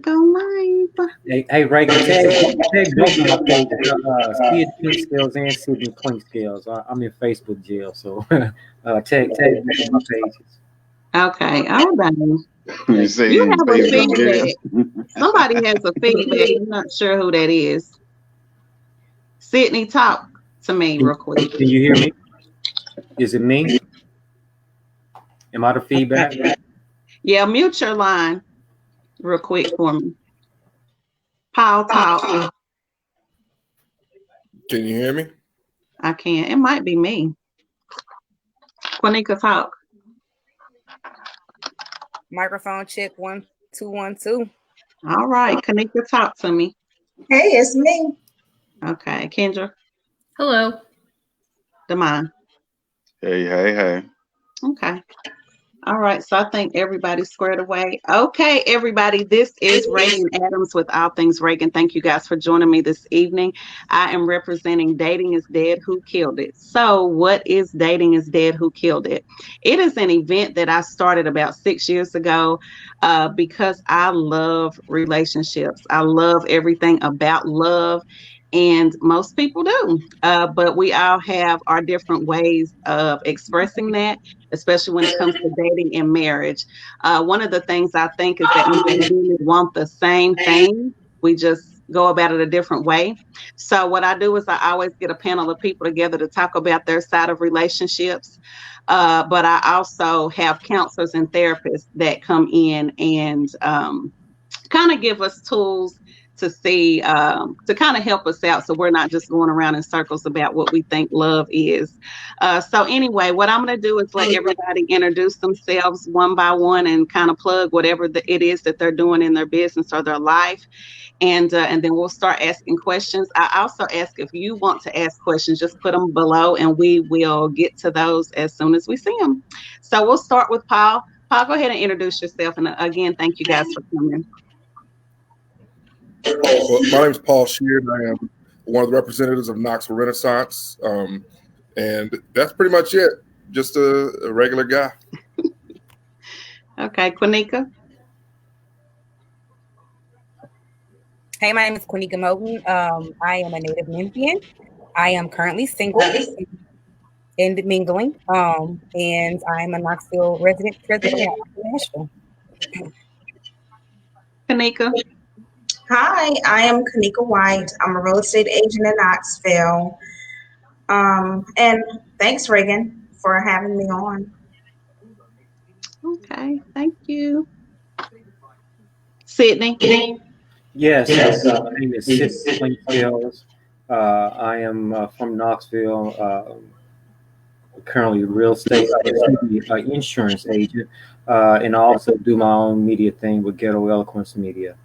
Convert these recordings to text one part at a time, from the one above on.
Go live. Hey, Reagan, tag both of my pages, Sid Pink Scales and Sydney Clink Scales. I'm in Facebook jail, so tag both of my pages. Okay, all right. You You saying have a Facebook jail? feedback. Somebody has a feedback. I'm not sure who that is. Sydney, talk to me real quick. Can you hear me? Is it me? Am I the feedback? Yeah, mute your line real quick for me. Paul, talk. Can you hear me? I can't. It might be me. Quanika, talk. Microphone check 1 2 1 2. All right, Quanika, talk to me. Hey, it's me. Okay, Kendra. Hello. Demond. Hey. Okay. All right, so I think everybody's squared away. Okay, everybody, this is Reagan Adams with All Things Reagan. Thank you guys for joining me this evening. I am representing Dating is Dead, Who Killed It? So what is Dating is Dead, Who Killed It? It is an event that I started about 6 years ago because I love relationships. I love everything about love. And most people do, but we all have our different ways of expressing that, especially when it comes to dating and marriage. One of the things I think is that we really want the same thing. We just go about it a different way. So what I do is I always get a panel of people together to talk about their side of relationships. But I also have counselors and therapists that come in and kind of give us tools to see, to kind of help us out so we're not just going around in circles about what we think love is. So anyway, what I'm going to do is let everybody introduce themselves one by one and kind of plug whatever it is that they're doing in their business or their life. And then we'll start asking questions. I also ask if you want to ask questions, just put them below and we will get to those as soon as we see them. So we'll start with Paul. Paul, go ahead and introduce yourself. And again, thank you guys for coming. Well, my name is Paul Sheard. I am one of the representatives of Knoxville Renaissance. And that's pretty much it. Just a regular guy. Okay, Quanika. Hey, my name is Quanika Moten. I am a native Memphian. I am currently single and mingling. And I'm a Knoxville resident president of Nashville. Quanika. Hi, I am Kanika White. I'm a real estate agent in Knoxville. And thanks, Reagan, for having me on. Okay, thank you. Sydney. Yes, my name is Sydney Clink Scales. I am from Knoxville. Currently real estate, insurance agent, and I also do my own media thing with Ghetto Eloquence Media.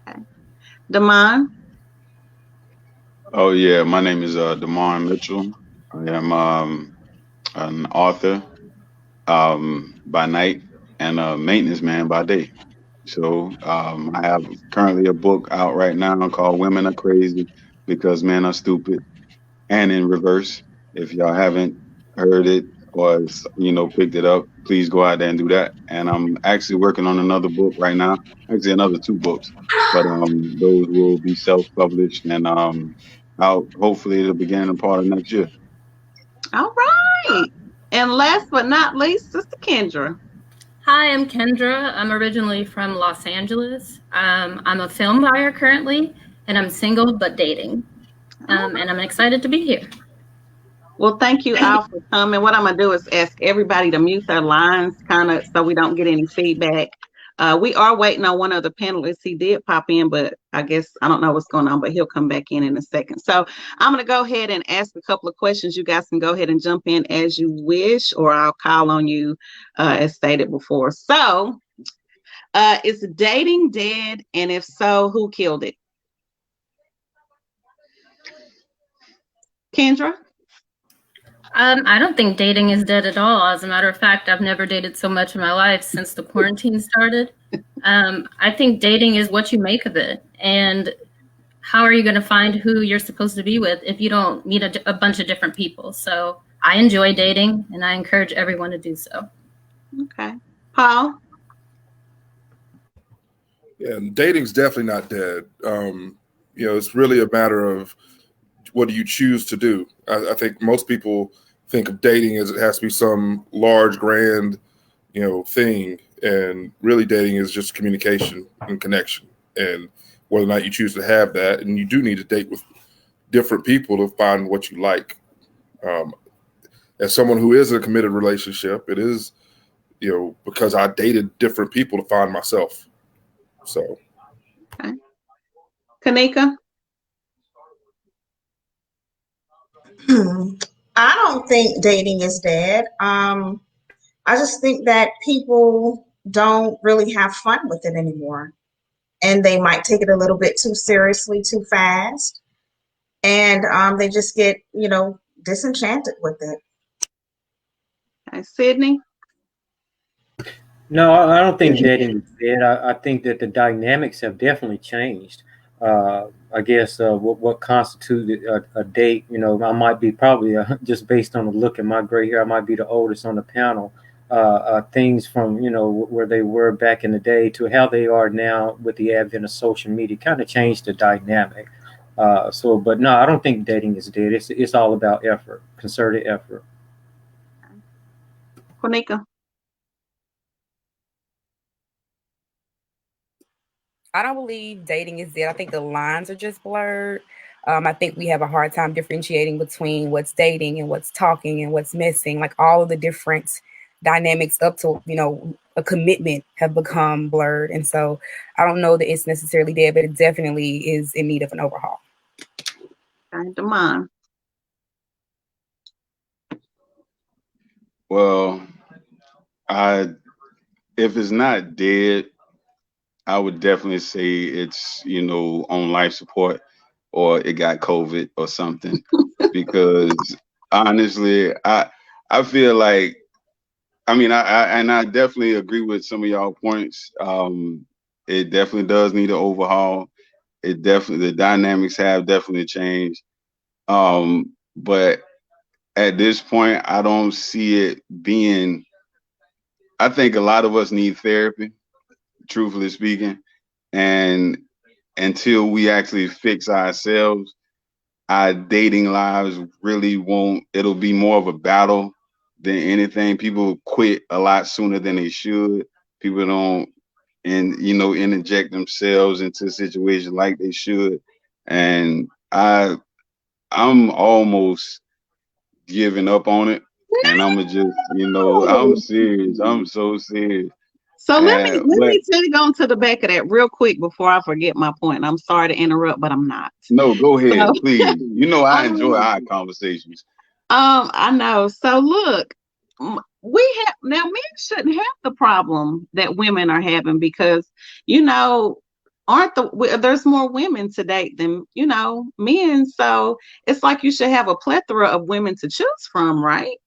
Okay. Demond. Oh yeah, my name is Damon Mitchell. I am an author by night and a maintenance man by day. So I have currently a book out right now called Women Are Crazy Because Men Are Stupid, and in reverse. If y'all haven't heard it or picked it up, please go out there and do that. And I'm actually working on another book right now, actually another 2 books, but those will be self-published and out hopefully the beginning part of next year. All right. And last but not least, Sister Kendra. Hi, I'm Kendra. I'm originally from Los Angeles. I'm a film buyer currently, and I'm single but dating. And I'm excited to be here. Well, thank you all for coming. What I'm going to do is ask everybody to mute their lines kind of so we don't get any feedback. We are waiting on one of the panelists. He did pop in, but I guess I don't know what's going on, but he'll come back in a second. So I'm going to go ahead and ask a couple of questions. You guys can go ahead and jump in as you wish, or I'll call on you as stated before. So is dating dead? And if so, who killed it? Kendra? I don't think dating is dead at all. As a matter of fact, I've never dated so much in my life since the quarantine started. I think dating is what you make of it. And how are you going to find who you're supposed to be with if you don't meet a bunch of different people? So I enjoy dating, and I encourage everyone to do so. Okay. Paul? Yeah, and dating's definitely not dead. It's really a matter of what do you choose to do. I think most people think of dating as it has to be some large, grand, thing, and really dating is just communication and connection, and whether or not you choose to have that. And you do need to date with different people to find what you like. As someone who is in a committed relationship, it is, because I dated different people to find myself. So, Okay. Kanika? I don't think dating is dead. I just think that people don't really have fun with it anymore. And they might take it a little bit too seriously, too fast. And they just get, disenchanted with it. Okay. Sydney? No, I don't think dating is dead. I think that the dynamics have definitely changed. I guess what constituted a date, I might be probably just based on the look at my gray hair, I might be the oldest on the panel. Things from, where they were back in the day to how they are now with the advent of social media kind of changed the dynamic. But no, I don't think dating is dead. It's all about effort, concerted effort. Konika? I don't believe dating is dead. I think the lines are just blurred. I think we have a hard time differentiating between what's dating and what's talking and what's missing. Like all of the different dynamics up to, a commitment have become blurred. And so I don't know that it's necessarily dead, but it definitely is in need of an overhaul. Okay. Damon? Well, if it's not dead, I would definitely say it's, on life support or it got COVID or something. Because honestly, I feel like, I definitely agree with some of y'all points. It definitely does need an overhaul. The dynamics have definitely changed. But at this point, I don't see it being. I think a lot of us need therapy, truthfully speaking, and until we actually fix ourselves, our dating lives really won't. It'll be more of a battle than anything. People quit a lot sooner than they should. People don't, and interject themselves into situations like they should. And I'm almost giving up on it, and I'm just, I'm serious. I'm so serious. So let But me take on to the back of that real quick before I forget my point. I'm sorry to interrupt, but I'm not. no, go ahead, So, please. I enjoy our conversations. I know. So look, we have now men shouldn't have the problem that women are having because aren't there's more women to date than men. So it's like you should have a plethora of women to choose from, right?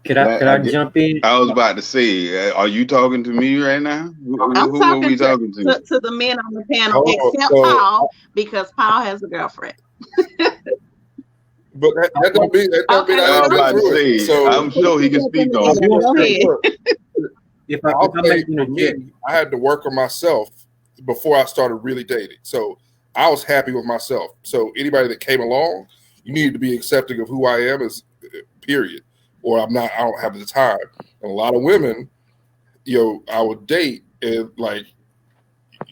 Could I Get, jump in? I was about to say, are you talking to me right now? I'm Who are talking we talking to? to the men on the panel, hold on. except So, Paul, because Paul has a girlfriend. but that don't mean Okay, I I well, was didn't about go to through it. say, So I'm sure he can speak on it. Go ahead. look, If I I'll may say for interject, me, I had to work on myself before I started really dating. So I was happy with myself. So anybody that came along, you needed to be accepting of who I am as period. Or I'm not, I don't have the time. And a lot of women, I would date and like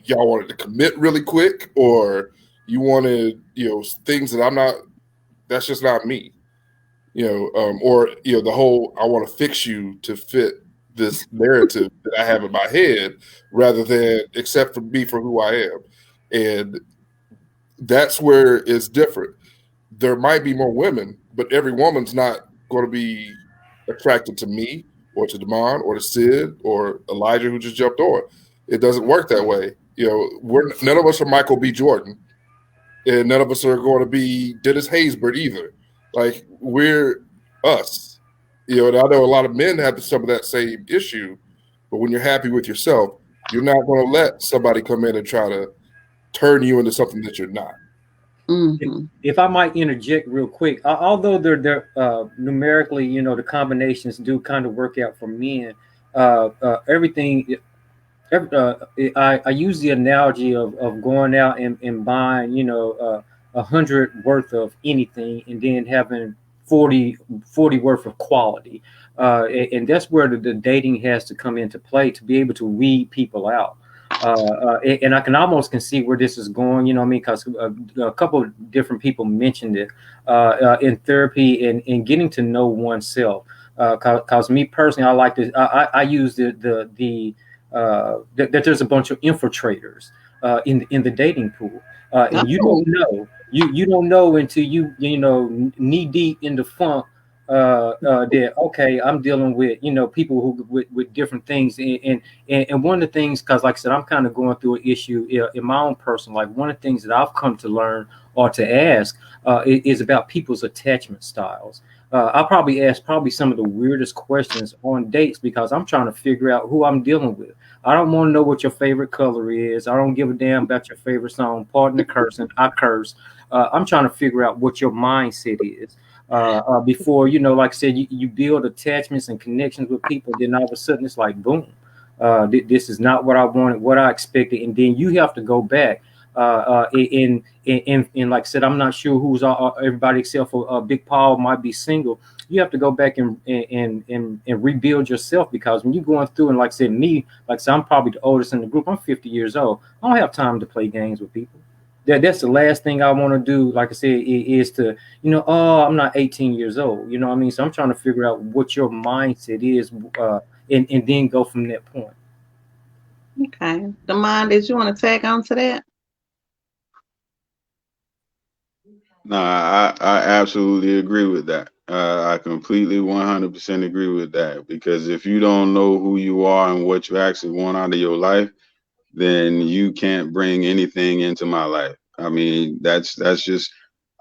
y'all wanted to commit really quick or you wanted, things that I'm not, that's just not me. Or the whole I want to fix you to fit this narrative that I have in my head rather than accept for me for who I am. And that's where it's different. There might be more women, but every woman's not going to be attracted to me or to Damon or to Sid or Elijah who just jumped on. It doesn't work that way. None of us are Michael B. Jordan, and none of us are going to be Dennis Haysbert either. Like we're us. And I know a lot of men have some of that same issue, but when you're happy with yourself, you're not going to let somebody come in and try to turn you into something that you're not. Mm-hmm. if I might interject real quick, although they're numerically, the combinations do kind of work out for men. Everything I use the analogy of going out and buying, 100 worth of anything and then having 40 worth of quality. And that's where the dating has to come into play to be able to weed people out. And I can almost can see where this is going, you know what I mean? Because a couple of different people mentioned it in therapy and getting to know oneself. Because me personally, I like to, I use that there's a bunch of infiltrators in the dating pool, and you Oh, don't know you don't know until knee deep in the funk that okay, I'm dealing with people who with different things, and one of the things, because like I said, I'm kind of going through an issue in my own personal life. One of the things that I've come to learn or to ask is about people's attachment styles. I'll probably ask some of the weirdest questions on dates because I'm trying to figure out who I'm dealing with. I don't want to know what your favorite color is. I don't give a damn about your favorite song. Pardon the cursing. I curse. I'm trying to figure out what your mindset is before, like I said, you build attachments and connections with people. Then all of a sudden it's like, boom, this is not what I wanted, what I expected. And then you have to go back. And like I said, I'm not sure who's everybody except for Big Paul might be single. You have to go back and rebuild yourself, because when you're going through, and like I said, me, like I said, I'm probably the oldest in the group. I'm 50 years old. I don't have time to play games with people. That's the last thing I want to do. Like I said, is to, oh, I'm not 18 years old. You know what I mean? So I'm trying to figure out what your mindset is, and then go from that point. okay. Damon, did you want to tag on to that? No, I absolutely agree with that. I completely 100% agree with that, because if you don't know who you are and what you actually want out of your life, then you can't bring anything into my life. I mean, that's just,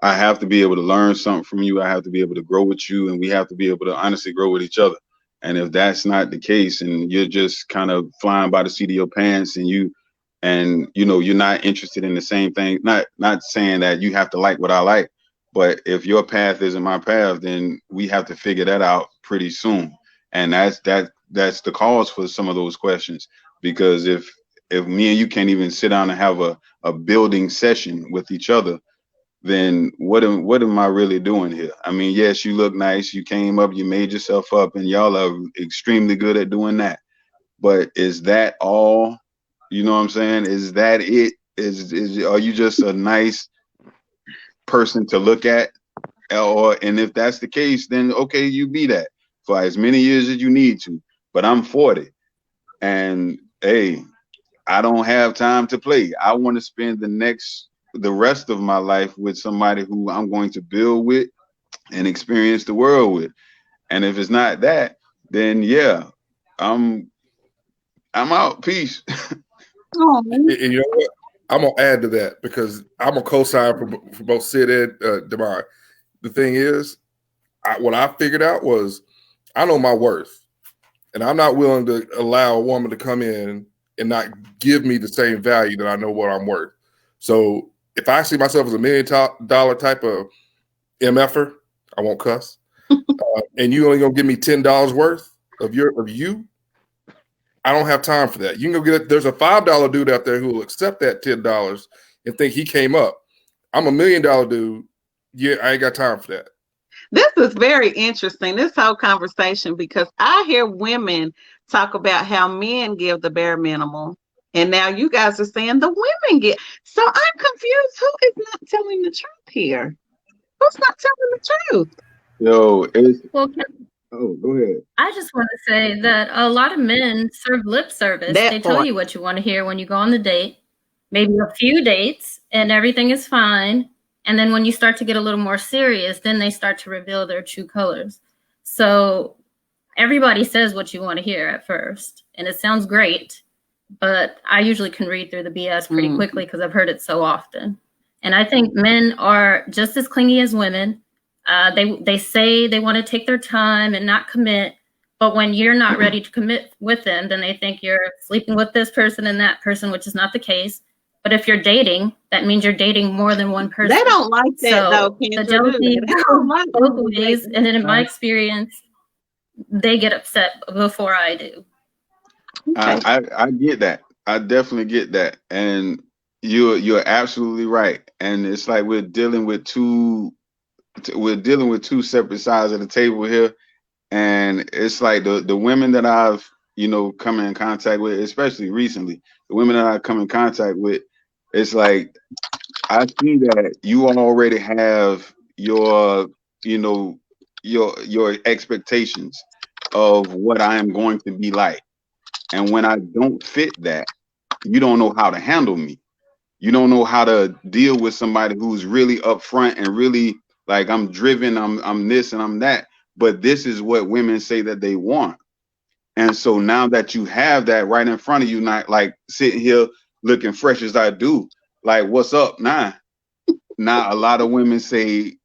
I have to be able to learn something from you. I have to be able to grow with you, and we have to be able to honestly grow with each other. And if that's not the case, and you're just kind of flying by the seat of your pants, and you're not interested in the same thing, not saying that you have to like what I like, but if your path isn't my path, then we have to figure that out pretty soon. And that's the cause for some of those questions, because if me and you can't even sit down and have a building session with each other, then what am I really doing here? I mean, yes, you look nice, you came up, you made yourself up, and y'all are extremely good at doing that. But is that all? You know what I'm saying? Is that it? Is are you just a nice person to look at? Or, and if that's the case, then okay, you be that for as many years as you need to. But I'm 40, and hey, I don't have time to play. I want to spend the rest of my life with somebody who I'm going to build with and experience the world with. And if it's not that, then yeah, I'm I'm out. Peace. Oh, And you know what? I'm gonna add to that because I'm a co-sign for both Sid and Demar. The thing is, what I figured out was I know my worth, and I'm not willing to allow a woman to come in and not give me the same value that I know what I'm worth. So if I see myself as $1 million type of MFer, I won't cuss, and you only gonna give me $10 worth of you, I don't have time for that. You can go get it. There's a $5 dude out there who will accept that $10 and think he came up. I'm $1 million dude. Yeah, I ain't got time for that. this is very interesting, this whole conversation, because I hear women talk about how men give the bare minimum. And now you guys are saying the women get. So I'm confused. Who is not telling the truth here? Who's not telling the truth? Yo, Well, oh, go ahead. I just want to say that a lot of men serve lip service. They That tell part. you what you want to hear when you go on the date, maybe a few dates, and everything is fine. And then when you start to get a little more serious, then they start to reveal their true colors. So everybody says what you want to hear at first, and it sounds great, but I usually can read through the BS pretty quickly because I've heard it so often. And I think men are just as clingy as women. They say they want to take their time and not commit, but when you're not ready to commit with them, then they think you're sleeping with this person and that person, which is not the case. But if you're dating, that means you're dating more than one person. They don't like that though, So the Kendra, do jealousy they? They don't like goes both when you ways, date. and then in my experience, they get upset before I do. Okay. I get that. I definitely get that, and you're absolutely right. And it's like we're dealing with two separate sides of the table here, and it's like the women that I've come in contact with, especially recently, the women that I come in contact with, it's like I see that you already have your you know your expectations of what I am going to be like, and when I don't fit that, you don't know how to handle me. You don't know how to deal with somebody who's really upfront and really like, I'm driven, I'm this and I'm that, but this is what women say that they want. And so now that you have that right in front of you, not like sitting here looking fresh as I do, like, what's up? Now a lot of women say,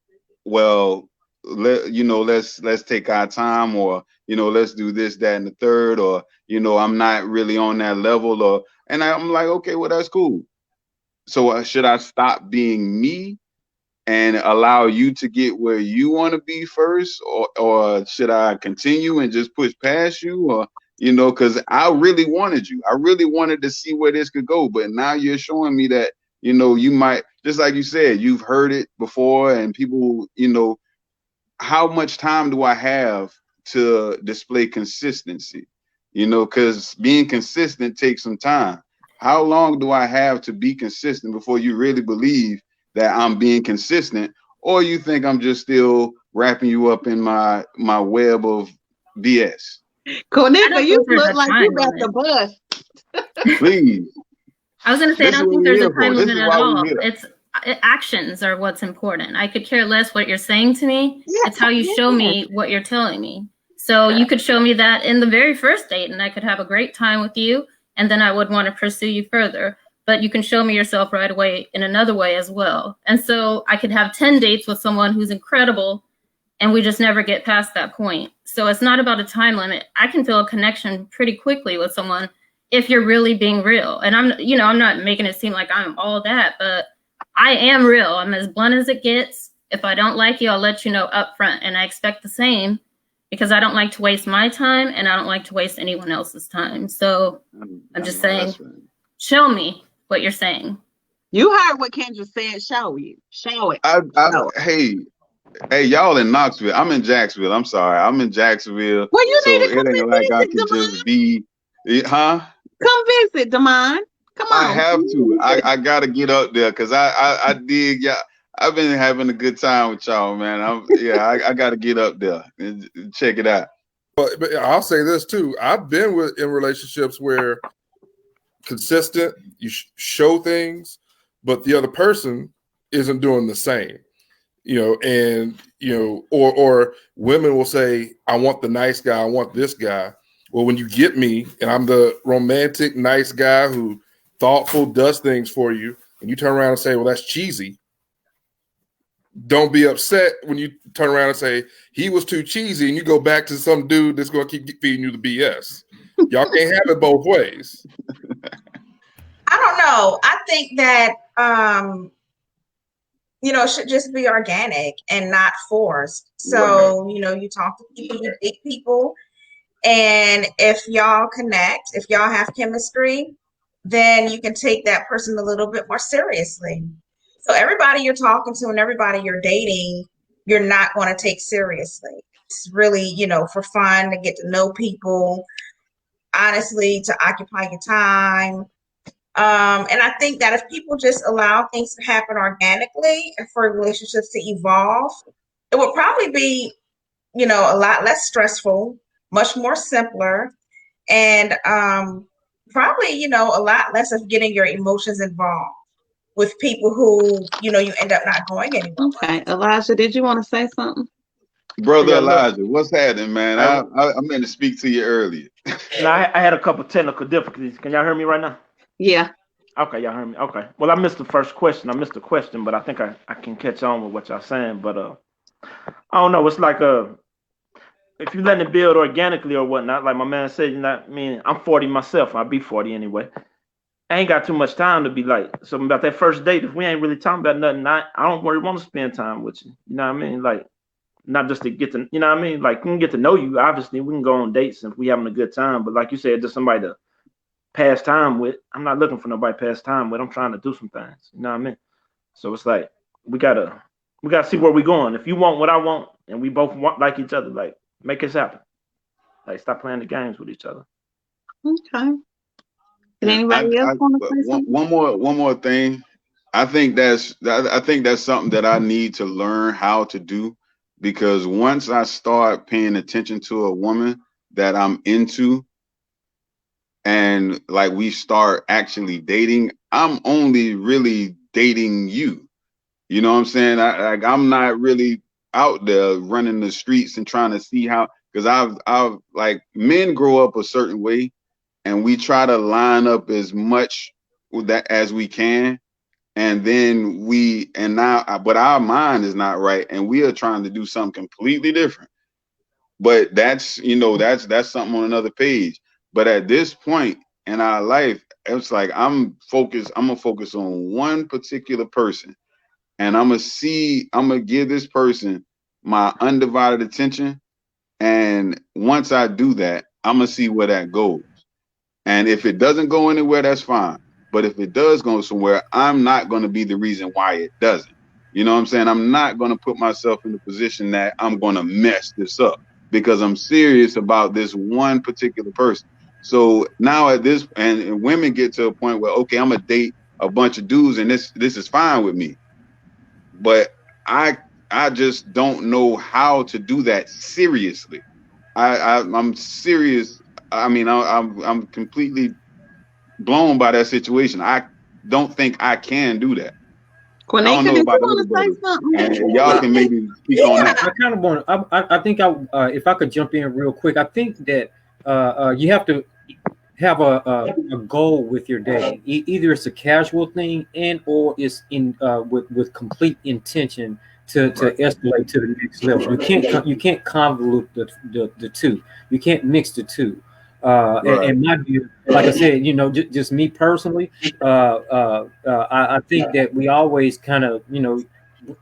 well, let's take our time, or let's do this, that, and the third, or I'm not really on that level, or and I'm like, okay, well, that's cool. So should I stop being me and allow you to get where you want to be first, or should I continue and just push past you, or because I really wanted you, I really wanted to see where this could go, but now you're showing me that you might, just like you said, you've heard it before, and people, how much time do I have to display consistency? Because being consistent takes some time. How long do I have to be consistent before you really believe that I'm being consistent, or you think I'm just still wrapping you up in my web of BS? I Konika, don't you think there's look a like you time got the limit. bus. Please, I was going to say, I this is don't what think we're there's a here for. time This limit is at why we're all. here. It's actions are what's important. I could care less what you're saying to me. Yeah, It's how you show me what you're telling me. So you could show me that in the very first date, and I could have a great time with you, and then I would want to pursue you further. But you can show me yourself right away in another way as well. And so I could have 10 dates with someone who's incredible, and we just never get past that point. So it's not about a time limit. I can feel a connection pretty quickly with someone if you're really being real. And I'm not making it seem like I'm all that, but I am real. I'm as blunt as it gets. If I don't like you, I'll let you know up front. And I expect the same, because I don't like to waste my time, and I don't like to waste anyone else's time. So I'm just saying, That's right. show me what you're saying. You heard what Kendra said. Show you. Show it. Show it. Hey, y'all in Knoxville. I'm in Jacksonville. I'm sorry. I'm in Jacksonville. Well, you need So to come it ain't like and I visit, could Damon. just be, huh? Come visit, Damon. Come I on. have to. I gotta get up there because I dig y'all. I've been having a good time with y'all, man. I gotta get up there and check it out. But I'll say this too. I've been in relationships where consistent, you show things, but the other person isn't doing the same. And or women will say, I want the nice guy, I want this guy. Well, when you get me and I'm the romantic, nice guy who thoughtful, does things for you, and you turn around and say, well, that's cheesy. Don't be upset when you turn around and say he was too cheesy, and you go back to some dude that's going to keep feeding you the BS. Y'all can't have it both ways. I don't know. I think that it should just be organic and not forced. So, you talk to people, you date people, and if y'all connect, if y'all have chemistry, then you can take that person a little bit more seriously. So everybody you're talking to and everybody you're dating, you're not going to take seriously. It's really, for fun, to get to know people, honestly, to occupy your time. And I think that if people just allow things to happen organically and for relationships to evolve, it would probably be, a lot less stressful, much more simpler, and probably, a lot less of getting your emotions involved with people who, you end up not going anywhere with. Okay, Elijah, did you want to say something? Brother Yeah, look, Elijah, what's happening, man? I meant to speak to you earlier. I had a couple technical difficulties. Can y'all hear me right now? Yeah. Okay, y'all hear me. Okay. Well, I missed the first question. I missed the question, but I think I can catch on with what y'all saying. But I don't know. It's like if you letting it build organically or whatnot, like my man said, I'm 40 myself. I'll be 40 anyway. I ain't got too much time to be like something about that first date. If we ain't really talking about nothing, I don't really want to spend time with you. You know what I mean? Like, not just to get to, you know what I mean? Like, we can get to know you. Obviously, we can go on dates if we having a good time. But like you said, just somebody to pass time with. I'm not looking for nobody to pass time with. I'm trying to do some things. You know what I mean? So it's like we gotta see where we're going. If you want what I want, and we both want like each other, like make this happen. Like stop playing the games with each other. Okay. Did And anybody else want to say something? one more thing. I think that's something that I need to learn how to do, because once I start paying attention to a woman that I'm into, and like we start actually dating, I'm only really dating you. You know what I'm saying? I'm not really out there running the streets and trying to see how, because I've like, men grow up a certain way, and we try to line up as much with that as we can, and then but our mind is not right, and we are trying to do something completely different. But that's something on another page. But at this point in our life, it's like I'm gonna focus on one particular person, and I'm gonna give this person my undivided attention. And once I do that, I'm gonna see where that goes. And if it doesn't go anywhere, that's fine. But if it does go somewhere, I'm not going to be the reason why it doesn't. You know what I'm saying? I'm not going to put myself in the position that I'm going to mess this up, because I'm serious about this one particular person. So now and women get to a point where, okay, I'm going to date a bunch of dudes, and this is fine with me. But I just don't know how to do that seriously. I'm serious. I mean, I'm completely blown by that situation. I don't think I can do that. I don't Quanika, know did you about the want other to say brothers, something? and y'all can maybe speak on that. I kind of want. I think if I could jump in real quick, I think that you have to have a goal with your dating. Either it's a casual thing, and or it's in with complete intention to escalate to the next level. You can't convolute the two. You can't mix the two. Right. And my view, like I said, just me personally, I think that we always kind of,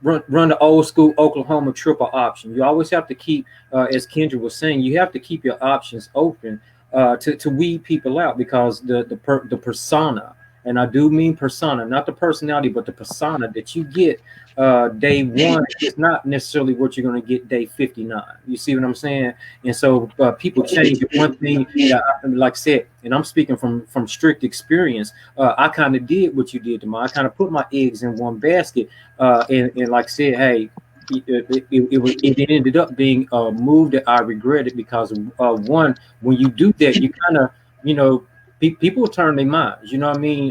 run the old school Oklahoma triple option. You always have to keep, as Kendra was saying, you have to keep your options open to weed people out, because the persona, and I do mean persona, not the personality, but the persona that you get day one is not necessarily what you're going to get day 59. You see what I'm saying? And so people change. One thing that, like I said, and I'm speaking from strict experience, I kind of did what you did to me. I kind of put my eggs in one basket, and like I said, hey, it ended up being a move that I regretted, because one, when you do that, you kind of, people turn their minds. You know what I mean?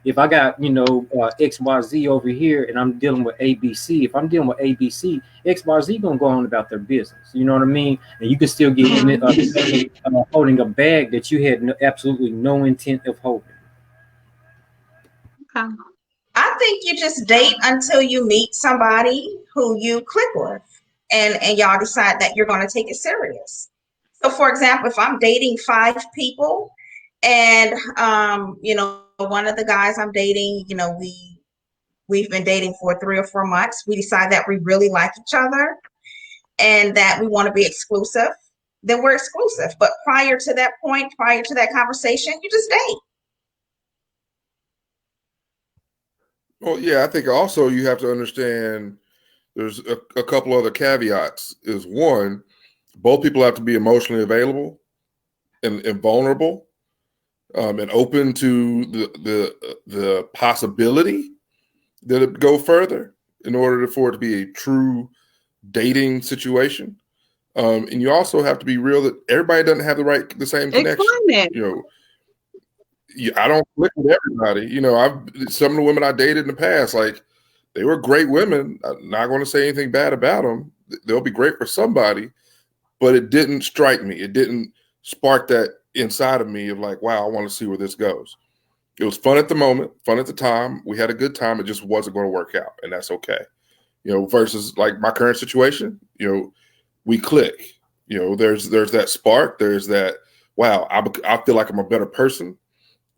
If I got, XYZ over here and I'm dealing with ABC, if I'm dealing with ABC, XYZ gonna go on about their business. You know what I mean? And you can still get holding a bag that you had absolutely no intent of holding. Okay. I think you just date until you meet somebody who you click with, and y'all decide that you're going to take it serious. So, for example, if I'm dating 5 people, and one of the guys I'm dating, we've been dating for 3 or 4 months. We decide that we really like each other and that we want to be exclusive, then we're exclusive. But prior to that point, prior to that conversation, you just date. Well, yeah, I think also you have to understand there's a couple other caveats. Is one, both people have to be emotionally available and vulnerable, and open to the possibility that it go further in order for it to be a true dating situation. And you also have to be real that everybody doesn't have the same connection. I don't click with everybody. Some of the women I dated in the past, like, they were great women. I'm not going to say anything bad about them. They'll be great for somebody, but it didn't strike me. It didn't spark that inside of me of like, wow, I want to see where this goes. It was fun at the moment, fun at the time. We had a good time. It just wasn't going to work out, and that's okay. Versus like my current situation, we click. There's that spark. There's that, wow, I feel like I'm a better person.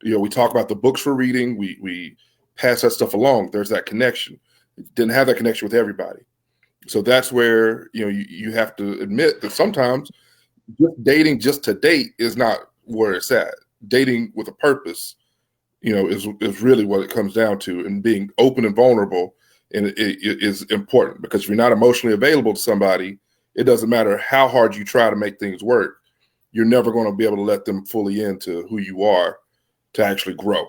We talk about the books we're reading. We pass that stuff along. There's that connection. Didn't have that connection with everybody. So that's where, you have to admit that sometimes just dating just to date is not where it's at. dating with a purpose, is really what it comes down to. And being open and vulnerable and it is important, because if you're not emotionally available to somebody, it doesn't matter how hard you try to make things work. You're never going to be able to let them fully into who you are to actually grow.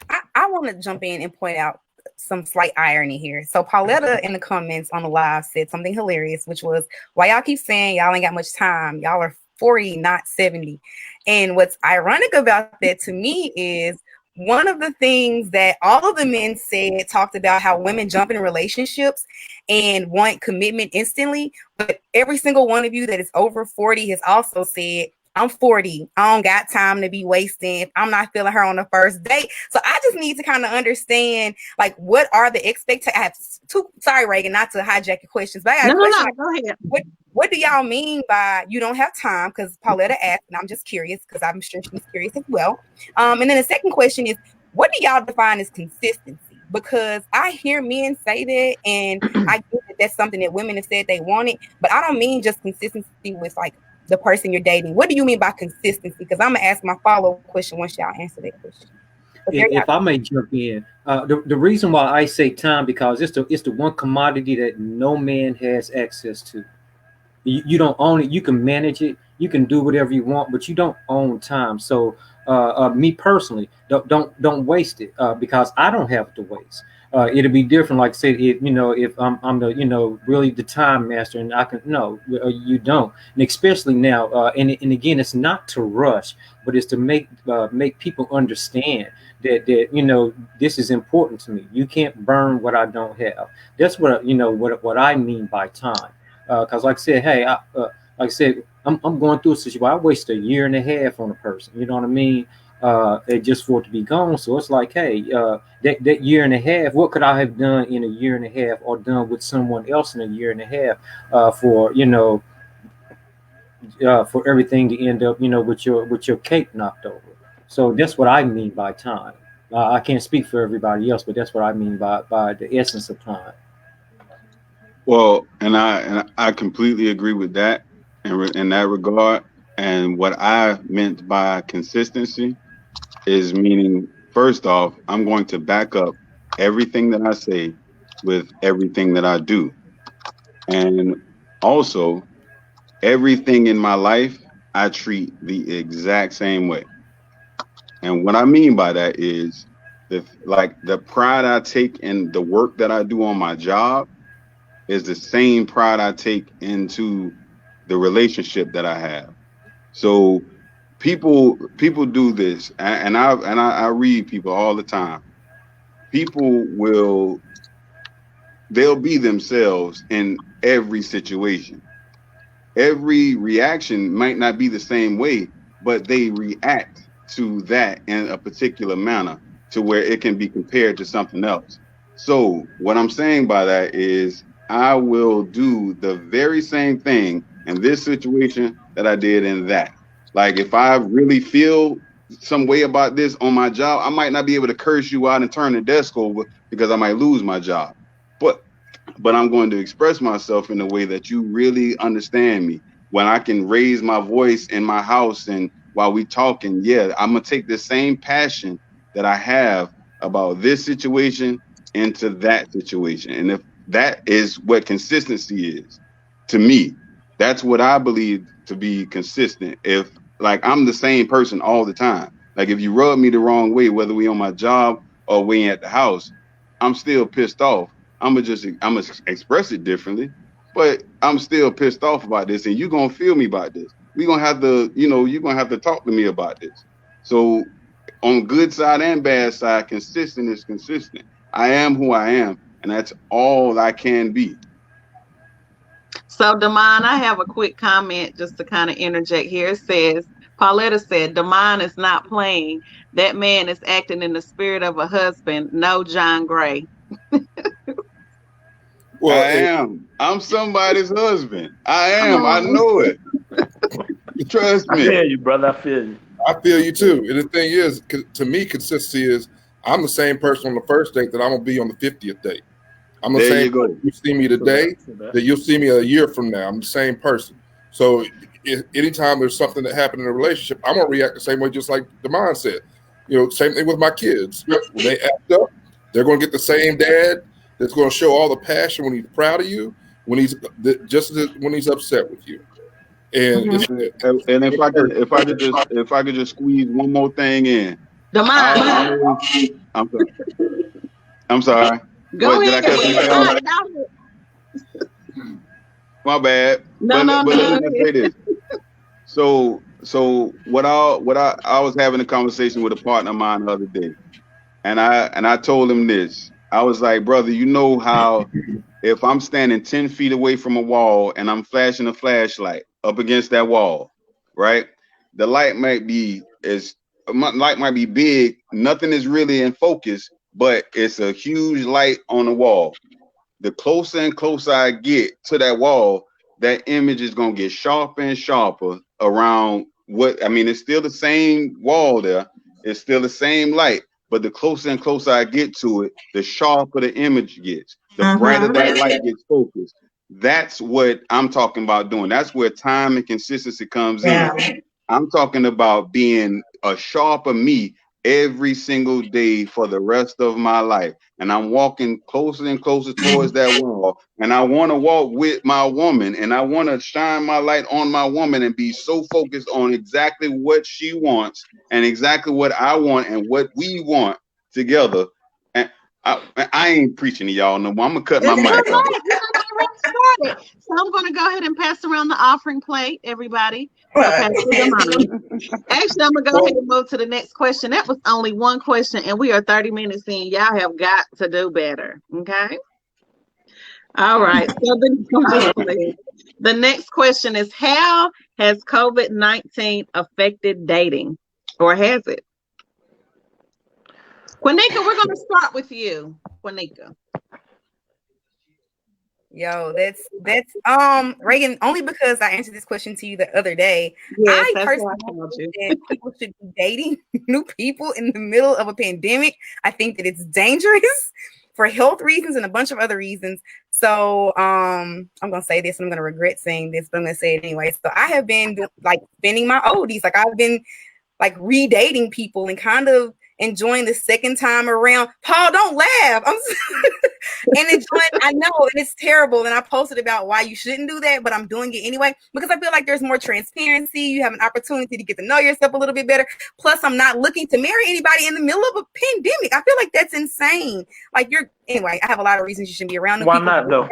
I want to jump in and point out some slight irony here. So Pauletta in the comments on the live said something hilarious, which was, why y'all keep saying y'all ain't got much time? Y'all are 40, not 70. And what's ironic about that to me is one of the things that all of the men said, talked about how women jump in relationships and want commitment instantly. But every single one of you that is over 40 has also said, I'm 40. I don't got time to be wasting if I'm not feeling her on the first date. So I just need to kind of understand, like, what are the expectations? Sorry, Reagan, not to hijack your questions, but I got a question. Go ahead. What do y'all mean by you don't have time? Because Pauletta asked, and I'm just curious because I'm sure she's curious as well. And then the second question is, what do y'all define as consistency? Because I hear men say that, and I get that that's something that women have said they wanted, but I don't mean just consistency with like the person you're dating. What do you mean by consistency? Because I'm gonna ask my follow-up question once y'all answer that question. If I may jump in, the reason why I say time, because it's the one commodity that no man has access to. You don't own it. You can manage it. You can do whatever you want, but you don't own time. So, me personally, don't waste it, because I don't have to waste. It'll be different. Like I said, if I'm the really the time master, and I can you don't. And especially now, and again, it's not to rush, but it's to make people understand that this is important to me. You can't burn what I don't have. That's what I mean by time. Because like I said, hey, like I said, I'm going through a situation. I wasted a year and a half on a person. You know what I mean? Just for it to be gone. So it's like, hey, that year and a half, what could I have done in a year and a half, or done with someone else in a year and a half, for everything to end up, with your cake knocked over. So that's what I mean by time. I can't speak for everybody else, but that's what I mean by the essence of time. Well, and I completely agree with that in that regard. And what I meant by consistency is meaning, first off, I'm going to back up everything that I say with everything that I do. And also, everything in my life, I treat the exact same way. And what I mean by that is the pride I take in the work that I do on my job is the same pride I take into the relationship that I have. So people do this, and I read people all the time. They'll be themselves in every situation. Every reaction might not be the same way, but they react to that in a particular manner to where it can be compared to something else. So what I'm saying by that is I will do the very same thing in this situation that I did in that. Like if I really feel some way about this on my job, I might not be able to curse you out and turn the desk over because I might lose my job. But I'm going to express myself in a way that you really understand me. When I can raise my voice in my house and while we talking, yeah, I'm gonna take the same passion that I have about this situation into that situation. And if that is what consistency is to me, that's what I believe to be consistent. If like I'm the same person all the time, like if you rub me the wrong way, whether we on my job or we at the house, I'm still pissed off. I'm gonna express it differently, but I'm still pissed off about this, and you're gonna feel me about this. We're gonna have to, you're gonna have to talk to me about this. So on good side and bad side, consistent is consistent. I am who I am, and that's all I can be. So, Damon, I have a quick comment just to kind of interject here. It says, Pauletta said, Damon is not playing. That man is acting in the spirit of a husband. No, John Gray. Well, I am. I'm somebody's husband. I am. I know it. Trust me. I feel you, brother. I feel you. I feel you too. And the thing is, to me, consistency is I'm the same person on the first date that I'm gonna be on the 50th date. I'm the same person you see me today that you'll see me a year from now. I'm the same person. So anytime there's something that happened in a relationship, I'm gonna react the same way, just like Damon said. Same thing with my kids. When they act up, they're gonna get the same dad that's gonna show all the passion when he's proud of you, when he's when he's upset with you. And And if I could just squeeze one more thing in. The mind. I'm sorry. Go Did ahead. I cut you off? My bad. But let me say this. So what I was having a conversation with a partner of mine the other day, and I told him this. I was like, brother, you know how if I'm standing 10 feet away from a wall and I'm flashing a flashlight up against that wall, right? The light might be big, nothing is really in focus, but it's a huge light on the wall. The closer and closer I get to that wall, that image is going to get sharper and sharper around it's still the same wall there. It's still the same light, but the closer and closer I get to it, the sharper the image gets, the brighter that light gets focused. That's what I'm talking about doing. That's where time and consistency comes in. I'm talking about being a sharper me every single day for the rest of my life. And I'm walking closer and closer towards that wall. And I want to walk with my woman, and I want to shine my light on my woman and be so focused on exactly what she wants and exactly what I want and what we want together. And I ain't preaching to y'all no more. I'm gonna cut my mic off. So I'm going to go ahead and pass around the offering plate, everybody. Actually, I'm going to go ahead and move to the next question. That was only one question, and we are 30 minutes in. Y'all have got to do better, okay? All right. So the next question is, how has COVID-19 affected dating, or has it? Quanika, we're going to start with you, Quanika. Yo, that's Reagan, only because I answered this question to you the other day. Yes, I personally think that people should be dating new people in the middle of a pandemic. I think that it's dangerous for health reasons and a bunch of other reasons. So I'm gonna say this, and I'm gonna regret saying this, but I'm gonna say it anyway. So I have been spending my oldies. I've been redating people and kind of enjoying the second time around. Paul, don't laugh. And enjoying, I know, and it's terrible. And I posted about why you shouldn't do that, but I'm doing it anyway because I feel like there's more transparency. You have an opportunity to get to know yourself a little bit better. Plus, I'm not looking to marry anybody in the middle of a pandemic. I feel like that's insane. Anyway, I have a lot of reasons you shouldn't be around them. Why not though?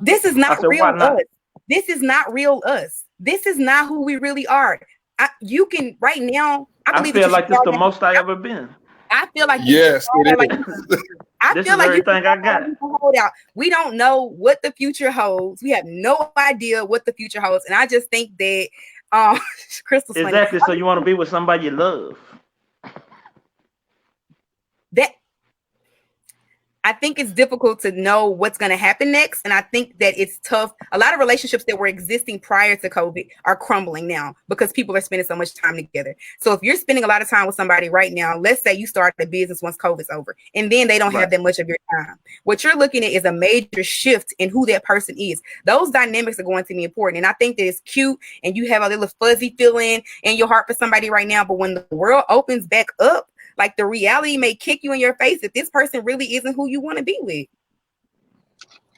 This is not real us. This is not real us. This is not who we really are. You can right now. I feel like this is the most I ever been. I feel like yes, it is. I feel like everything I got. Hold out. We don't know what the future holds. We have no idea what the future holds, and I just think that Crystal's exactly. So you want to be with somebody you love. I think it's difficult to know what's going to happen next. And I think that it's tough. A lot of relationships that were existing prior to COVID are crumbling now because people are spending so much time together. So if you're spending a lot of time with somebody right now, let's say you start a business once COVID's over, and then they don't have that much of your time. What you're looking at is a major shift in who that person is. Those dynamics are going to be important. And I think that it's cute and you have a little fuzzy feeling in your heart for somebody right now. But when the world opens back up, the reality may kick you in your face if this person really isn't who you want to be with.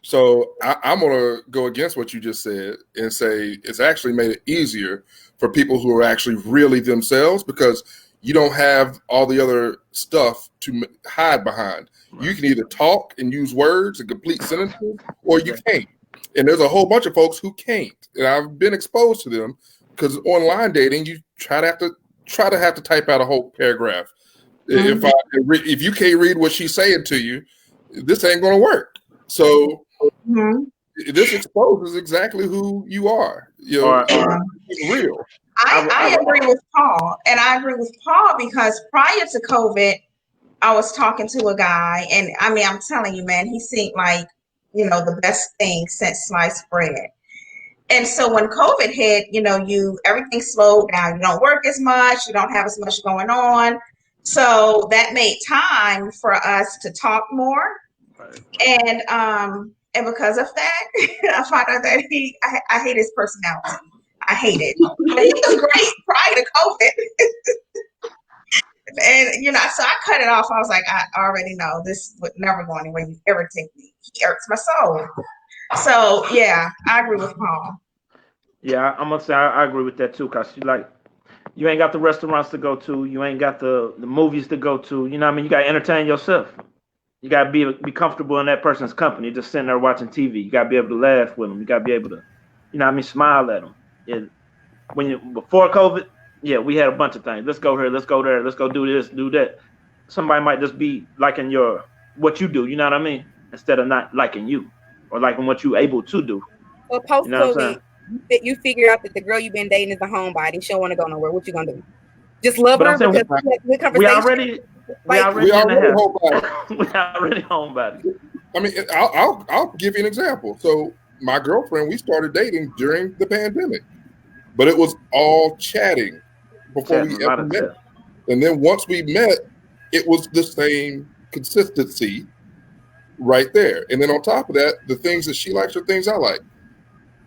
So I'm going to go against what you just said and say it's actually made it easier for people who are actually really themselves because you don't have all the other stuff to hide behind. You can either talk and use words and complete sentences, or you can't. And there's a whole bunch of folks who can't. And I've been exposed to them because online dating, you try to have to type out a whole paragraph. Mm-hmm. If you can't read what she's saying to you, this ain't going to work. So this exposes exactly who you are. It's real. I agree with Paul, and I agree with Paul because prior to COVID, I was talking to a guy, and I mean, I'm telling you, man, he seemed like the best thing since sliced bread. And so when COVID hit, everything slowed down. You don't work as much. You don't have as much going on. So that made time for us to talk more. And And because of that, I found out that I hate his personality. I hate it. I mean, he was great prior to COVID. And, so I cut it off. I was like, I already know this would never go anywhere you ever take me. He hurts my soul. So, yeah, I agree with Paul. Yeah, I'm gonna say I agree with that too, cause you ain't got the restaurants to go to, you ain't got the movies to go to. You know what I mean? You gotta entertain yourself. You gotta be comfortable in that person's company, just sitting there watching TV. You gotta be able to laugh with them. You gotta be able to, smile at them. Before COVID, yeah, we had a bunch of things. Let's go here, let's go there, let's go do this, do that. Somebody might just be liking what you do. You know what I mean? Instead of not liking you or liking what you able to do. Well, post You know what I'm COVID, you figure out that the girl you've been dating is a homebody. She don't want to go nowhere. What you gonna do? Just love But her I'm saying because good we conversation. already We already homebody. we already homebody. I mean, I'll give you an example. So my girlfriend, we started dating during the pandemic, but it was all chatting before we ever met. And then once we met, it was the same consistency right there. And then on top of that, the things that she likes are things I like.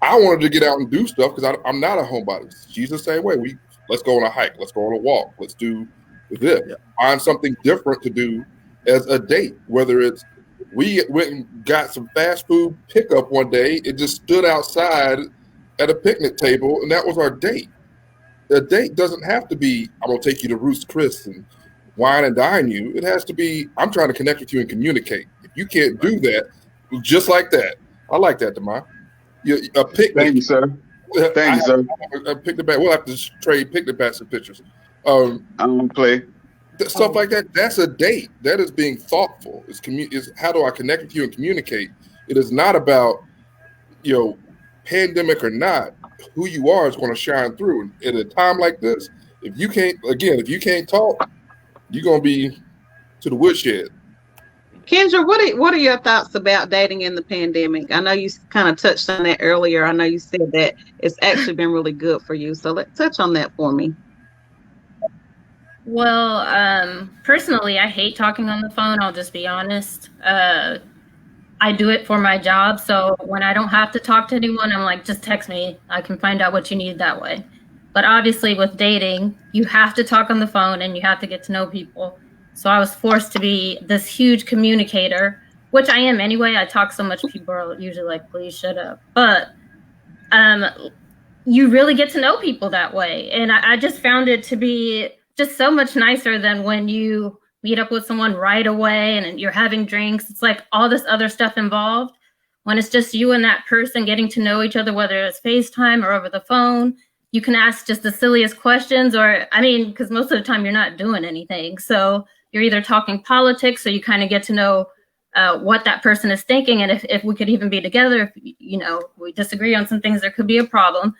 I wanted to get out and do stuff because I'm not a homebody. She's the same way. Let's go on a hike. Let's go on a walk. Let's do this. Yeah. Find something different to do as a date. Whether it's we went and got some fast food pickup one day. It just stood outside at a picnic table, and that was our date. A date doesn't have to be, I'm going to take you to Ruth's Chris and wine and dine you. It has to be, I'm trying to connect with you and communicate. If you can't do that, just like that. I like that, Demar. A picnic. Thank you, sir. Thank you, sir. A picnic bag. We'll have to trade picnic bags and pictures. I don't play. Stuff like that. That's a date. That is being thoughtful. Is how do I connect with you and communicate? It is not about, pandemic or not. Who you are is going to shine through. At a time like this, if you can't talk, you're going to be to the woodshed. Kendra, what are your thoughts about dating in the pandemic? I know you kind of touched on that earlier. I know you said that it's actually been really good for you. So let's touch on that for me. Well, personally, I hate talking on the phone. I'll just be honest. I do it for my job. So when I don't have to talk to anyone, I'm like, just text me. I can find out what you need that way. But obviously with dating, you have to talk on the phone and you have to get to know people. So I was forced to be this huge communicator, which I am anyway. I talk so much, people are usually like, please shut up. But you really get to know people that way. And I just found it to be just so much nicer than when you meet up with someone right away and you're having drinks. It's like all this other stuff involved. When it's just you and that person getting to know each other, whether it's FaceTime or over the phone, you can ask just the silliest questions because most of the time you're not doing anything. So you're either talking politics or you kind of get to know what that person is thinking. And if we could even be together, if, we disagree on some things, there could be a problem.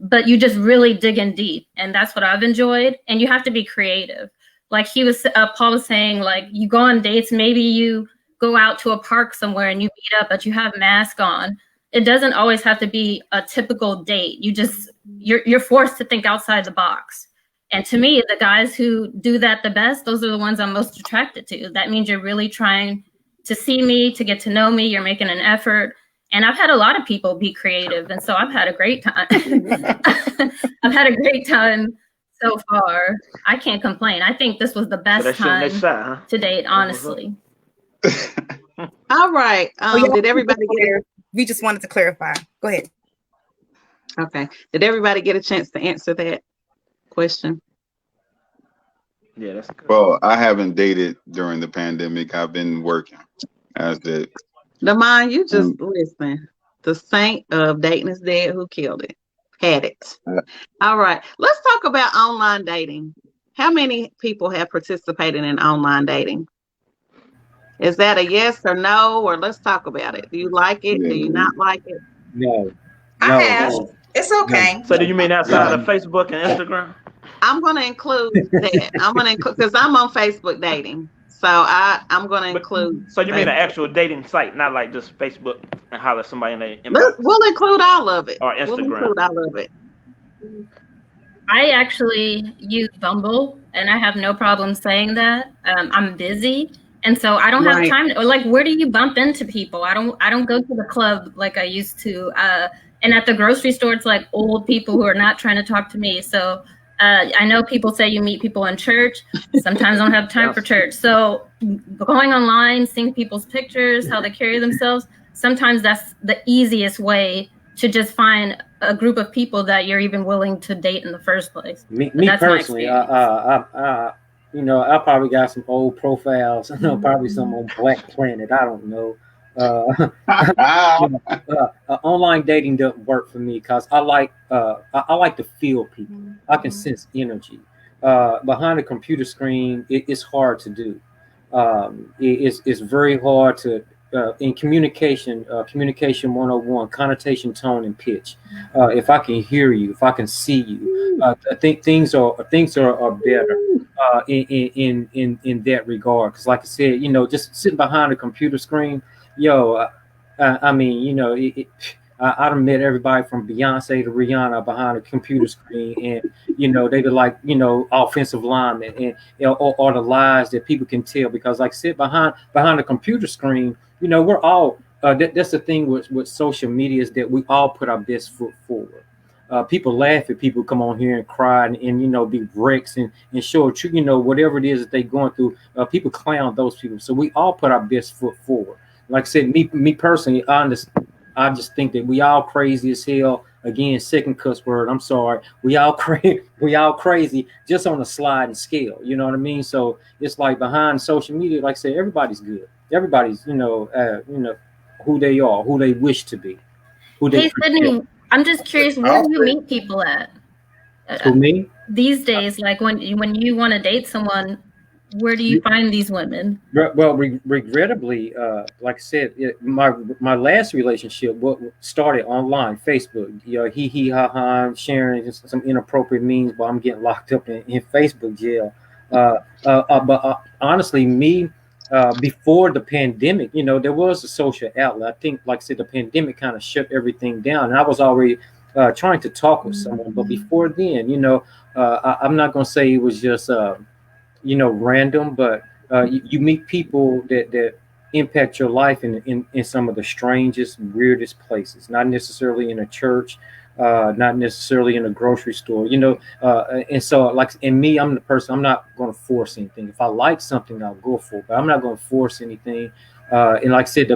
But you just really dig in deep. And that's what I've enjoyed. And you have to be creative. Like Paul was saying, like you go on dates, maybe you go out to a park somewhere and you meet up, but you have mask on. It doesn't always have to be a typical date. You're forced to think outside the box. And to me, the guys who do that the best, those are the ones I'm most attracted to. That means you're really trying to see me, to get to know me. You're making an effort. And I've had a lot of people be creative. And so I've had a great time. I've had a great time so far. I can't complain. I think this was the best time to date, honestly. All right. Did everybody get it? We just wanted to clarify. Go ahead. Okay. Did everybody get a chance to answer that question? Yeah, that's good. Well, I haven't dated during the pandemic. I've been working. As the Lamont, you just listen. The saint of dating is dead. Who killed it? Had it. All right. Let's talk about online dating. How many people have participated in online dating? Is that a yes or no? Or let's talk about it. Do you like it? Do you not like it? No. I have. It's okay. So do you mean outside of Facebook and Instagram? I'm going to include that. I'm going to include because I'm on Facebook dating. So I'm going to include. So you mean an actual dating site, not like just Facebook and holler at somebody in the inbox? We'll include all of it. Or Instagram. We'll include all of it. I actually use Bumble, and I have no problem saying that. I'm busy, And so I don't have Right. time. Or like, where do you bump into people? I don't go to the club like I used to. And at the grocery store, it's like old people who are not trying to talk to me. So I know people say you meet people in church. Sometimes I don't have time for church. So going online, seeing people's pictures, how they carry themselves, sometimes that's the easiest way to just find a group of people that you're even willing to date in the first place. Me That's my personally, experience. you know, I probably got some old profiles. I know probably some on Black Planet. I don't know. You know, online dating doesn't work for me because I like to feel people. I can sense energy. Behind a computer screen, it's hard to do. It's very hard to in communication 101, connotation, tone, and pitch. If I can hear you, if I can see you, I think things are better in that regard. Because, like I said, you know, just sitting behind a computer screen, yo, I mean, you know, I done met everybody from Beyonce to Rihanna behind a computer screen, and you know, they were like, you know, offensive linemen, and or the lies that people can tell. Because, like I said, behind a computer screen, you know, we're all that's the thing with social media, is that we all put our best foot forward. People laugh at people who come on here and cry and you know, be wrecks and show you know, whatever it is that they're going through. People clown those people, so we all put our best foot forward. Like I said, me personally, I just think that we all crazy as hell. Again, second cuss word. I'm sorry. We all crazy. We all crazy, just on a sliding scale. You know what I mean? So it's like behind social media, like I said, everybody's good. Everybody's, you know, who they are, who they wish to be, who they. Hey, Sydney, I'm just curious, where do you meet people at? Who, me? These days, like when you want to date someone, where do you find these women? Well, regrettably, like I said, my last relationship started online, Facebook. You know, he ha ha, sharing some inappropriate memes, but I'm getting locked up in Facebook jail. But honestly, me, before the pandemic, you know, there was a social outlet. I think, like I said, the pandemic kind of shut everything down, and I was already trying to talk with someone. But before then, you know, I'm not gonna say it was just you know, random, but you meet people that impact your life in some of the strangest, weirdest places. Not necessarily in a church, not necessarily in a grocery store, you know. And so, like, in me, I'm the person. I'm not going to force anything. If I like something, I'll go for it, but I'm not going to force anything. And like I said,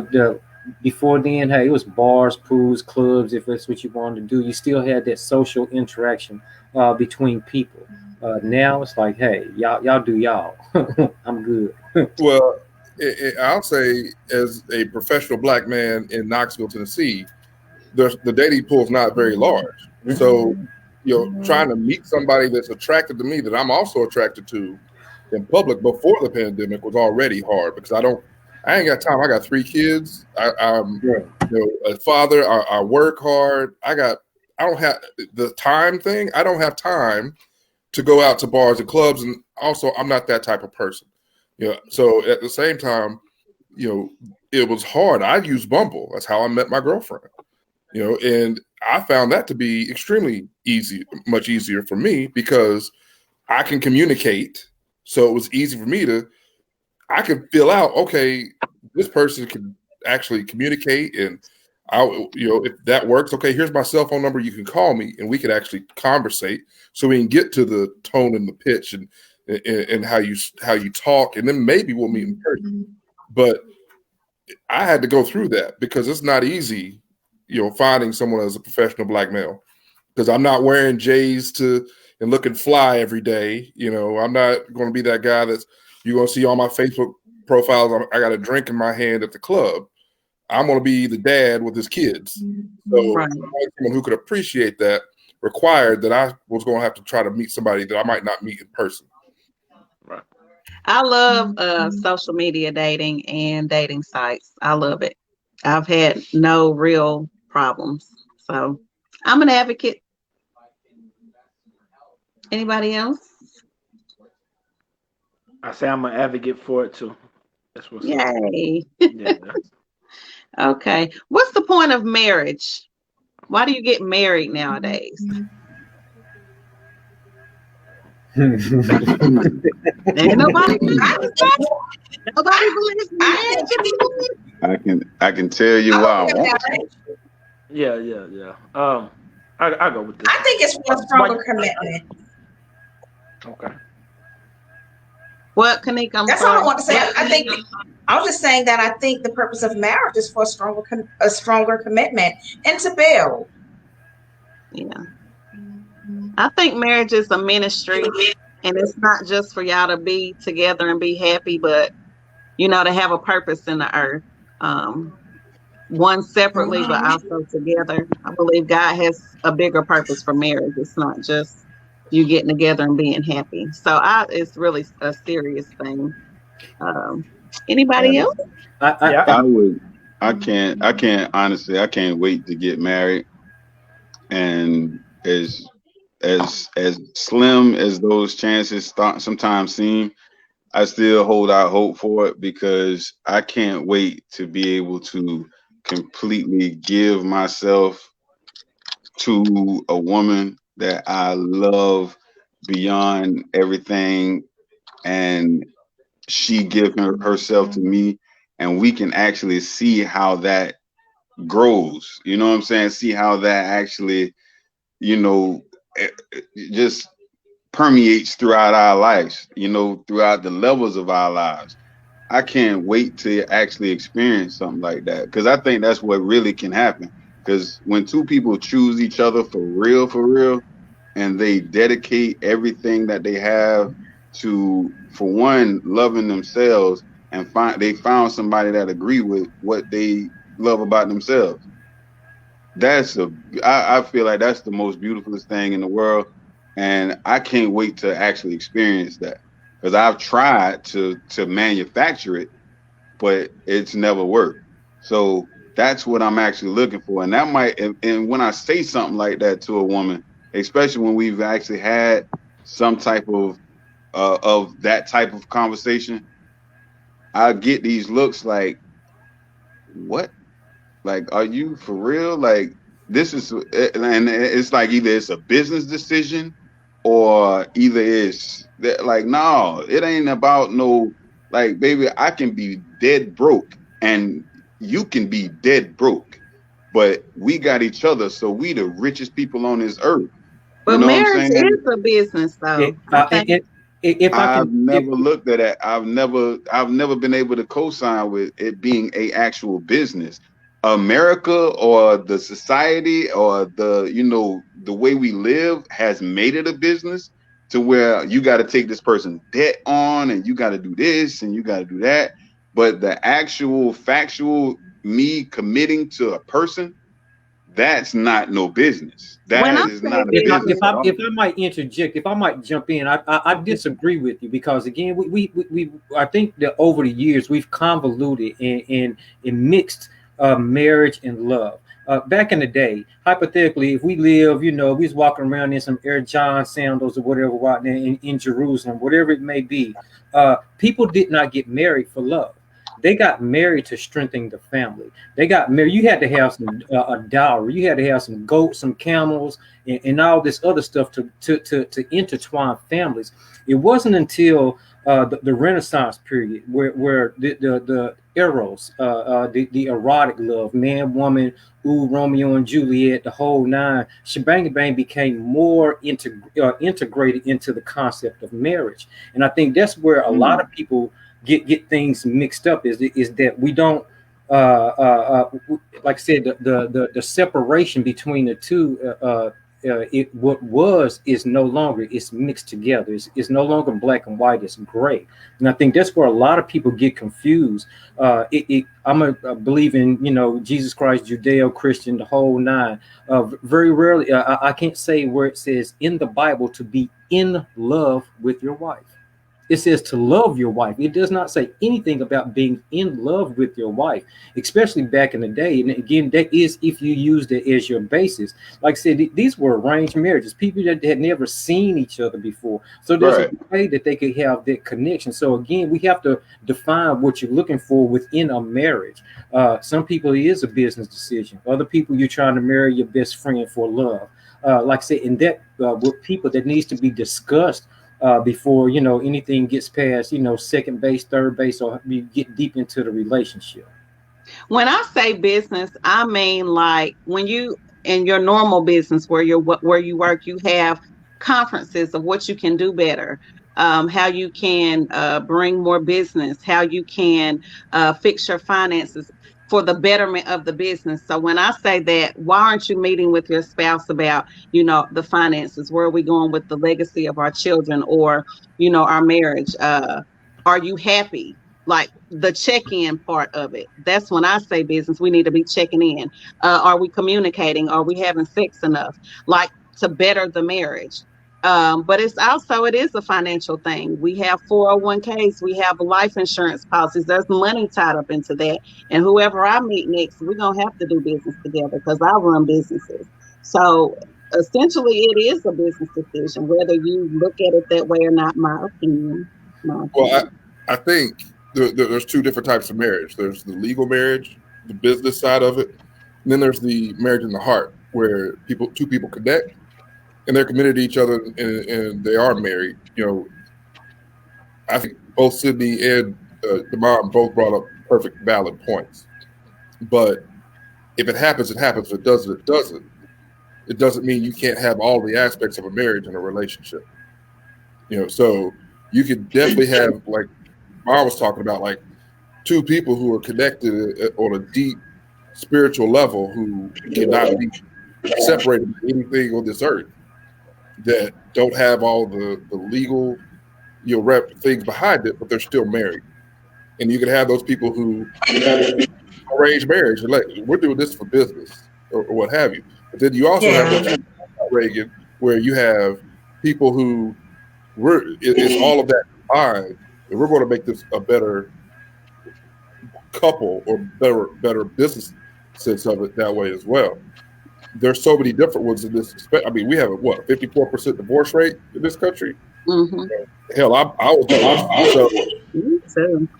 before then, hey, it was bars, pools, clubs. If that's what you wanted to do, you still had that social interaction between people. Now it's like, hey, y'all do y'all. I'm good. Well, I'll say, as a professional black man in Knoxville, Tennessee, the dating pool is not very large. So, you know, trying to meet somebody that's attracted to me, that I'm also attracted to, in public before the pandemic was already hard, because I ain't got time. I got 3 kids. I'm you know, a father. I work hard. I don't have the time thing. I don't have time to go out to bars and clubs, and also I'm not that type of person. You know, so at the same time, you know, it was hard. I used Bumble. That's how I met my girlfriend. You know, and I found that to be extremely easy, much easier for me, because I can communicate. So it was easy for me I could feel out, okay, this person can actually communicate, and you know, if that works, okay, here's my cell phone number. You can call me, and we could actually conversate, so we can get to the tone and the pitch and how you talk, and then maybe we'll meet in person. But I had to go through that, because it's not easy, you know, finding someone as a professional black male, because I'm not wearing J's and looking fly every day. You know, I'm not going to be that guy that's you're going to see on my Facebook profiles. I got a drink in my hand at the club. I'm going to be the dad with his kids. So Right. someone who could appreciate that required that I was going to have to try to meet somebody that I might not meet in person. Right. I love social media dating and dating sites. I love it. I've had no real problems. So I'm an advocate. Anybody else? I say I'm an advocate for it too. That's what's up. Yay. Yeah. Okay. What's the point of marriage? Why do you get married nowadays? Ain't nobody. Nobody believes in I marriage think anymore. I can tell you why I okay, want to. marriage. Yeah. I go with this. I think it's for a Why? stronger commitment. Okay. What, Kanika? I'm That's all I sorry. want to say. I think I was just saying that I think the purpose of marriage is for a stronger commitment and to build. Yeah. I think marriage is a ministry, and it's not just for y'all to be together and be happy, but to have a purpose in the earth. Um, one separately, but Mhm. also together. I believe God has a bigger purpose for marriage. It's not just you getting together and being happy. So it's really a serious thing. Um, Anybody And else? I, Yeah. I would. I can't honestly. I can't wait to get married. And as slim as those chances sometimes seem, I still hold out hope for it because I can't wait to be able to completely give myself to a woman that I love beyond everything, and she give herself to me, and we can actually see how that grows. You know what I'm saying? See how that actually, you know, just permeates throughout our lives, throughout the levels of our lives. I can't wait to actually experience something like that because I think that's what really can happen. Because when two people choose each other for real, and they dedicate everything that they have to, for one, loving themselves, and they found somebody that agree with what they love about themselves. That's I feel like that's the most beautifulest thing in the world, and I can't wait to actually experience that because I've tried to manufacture it, but it's never worked. So that's what I'm actually looking for, and that might and when I say something like that to a woman, especially when we've actually had some type of that type of conversation, I get these looks like, what? Like, are you for real? Like, this is, and it's like either it's a business decision or either it's like, no, it ain't about no, like, baby, I can be dead broke and you can be dead broke, but we got each other. So we the richest people on this earth. You But know what I'm marriage saying? is a business, though. it, I it, think. it, if I I've can, never looked at it. I've never been able to co-sign with it being a actual business. America or the society or the way we live has made it a business to where you got to take this person's debt on and you got to do this and you got to do that. But the actual factual me committing to a person, that's not no business. When I That is say not a if I business if business, at I all. if I might interject, if I might jump in, I disagree with you because again, we I think that over the years we've convoluted and mixed marriage and love. Back in the day, hypothetically, if we live, we was walking around in some Air John sandals or whatever, right now in Jerusalem, whatever it may be, people did not get married for love. They got married to strengthen the family. They got married. You had to have some a dowry. You had to have some goats, some camels, and all this other stuff to intertwine families. It wasn't until the Renaissance period where the eros, the erotic love, man, woman, ooh, Romeo and Juliet, the whole nine, shebang bang became more integrated into the concept of marriage. And I think that's where a lot Mm. of people get things mixed up is that we don't like I said, the separation between the two, it what was is no longer. It's mixed together. It's no longer black and white. It's gray, and I think that's where a lot of people get confused. I'm a believe in Jesus Christ, Judeo Christian, the whole nine. Very rarely, I can't say where it says in the Bible to be in love with your wife. It says to love your wife. It does not say anything about being in love with your wife, especially back in the day. And again, that is if you used it as your basis. Like I said, these were arranged marriages, people that had never seen each other before. So there's a Right. way that they could have that connection. So again, we have to define what you're looking for within a marriage. Some people, it is a business decision. Other people, you're trying to marry your best friend for love. Like I said, and that with people that needs to be discussed before anything gets past second base, third base, or we get deep into the relationship. When I say business, I mean like when you in your normal business where you work, you have conferences of what you can do better, how you can bring more business, how you can fix your finances for the betterment of the business. So when I say that, why aren't you meeting with your spouse about the finances? Where are we going with the legacy of our children or our marriage? Are you happy? Like the check-in part of it. That's when I say business. We need to be checking in. Are we communicating? Are we having sex enough? Like to better the marriage. But it is a financial thing. We have 401ks, we have life insurance policies. There's money tied up into that. And whoever I meet next, we're gonna have to do business together because I run businesses. So essentially it is a business decision, whether you look at it that way or not, my opinion. Well, I think there's two different types of marriage. There's the legal marriage, the business side of it, and then there's the marriage in the heart, where two people connect and they're committed to each other and they are married. I think both Sydney and the mom both brought up perfect, valid points. But if it happens, it happens. If it doesn't, it doesn't. It doesn't mean you can't have all the aspects of a marriage and a relationship. So you could definitely have, like I was talking about, like two people who are connected on a deep spiritual level who cannot be separated by anything on this earth, that don't have all the legal things behind it, but they're still married. And you can have those people who arrange marriage and like, we're doing this for business or what have you. But then you also have what Reagan, where you have people who it's all of that combined, and we're going to make this a better couple or better business sense of it that way as well. There's so many different ones in this. I mean, we have a 54% divorce rate in this country. Mm-hmm. Hell, I was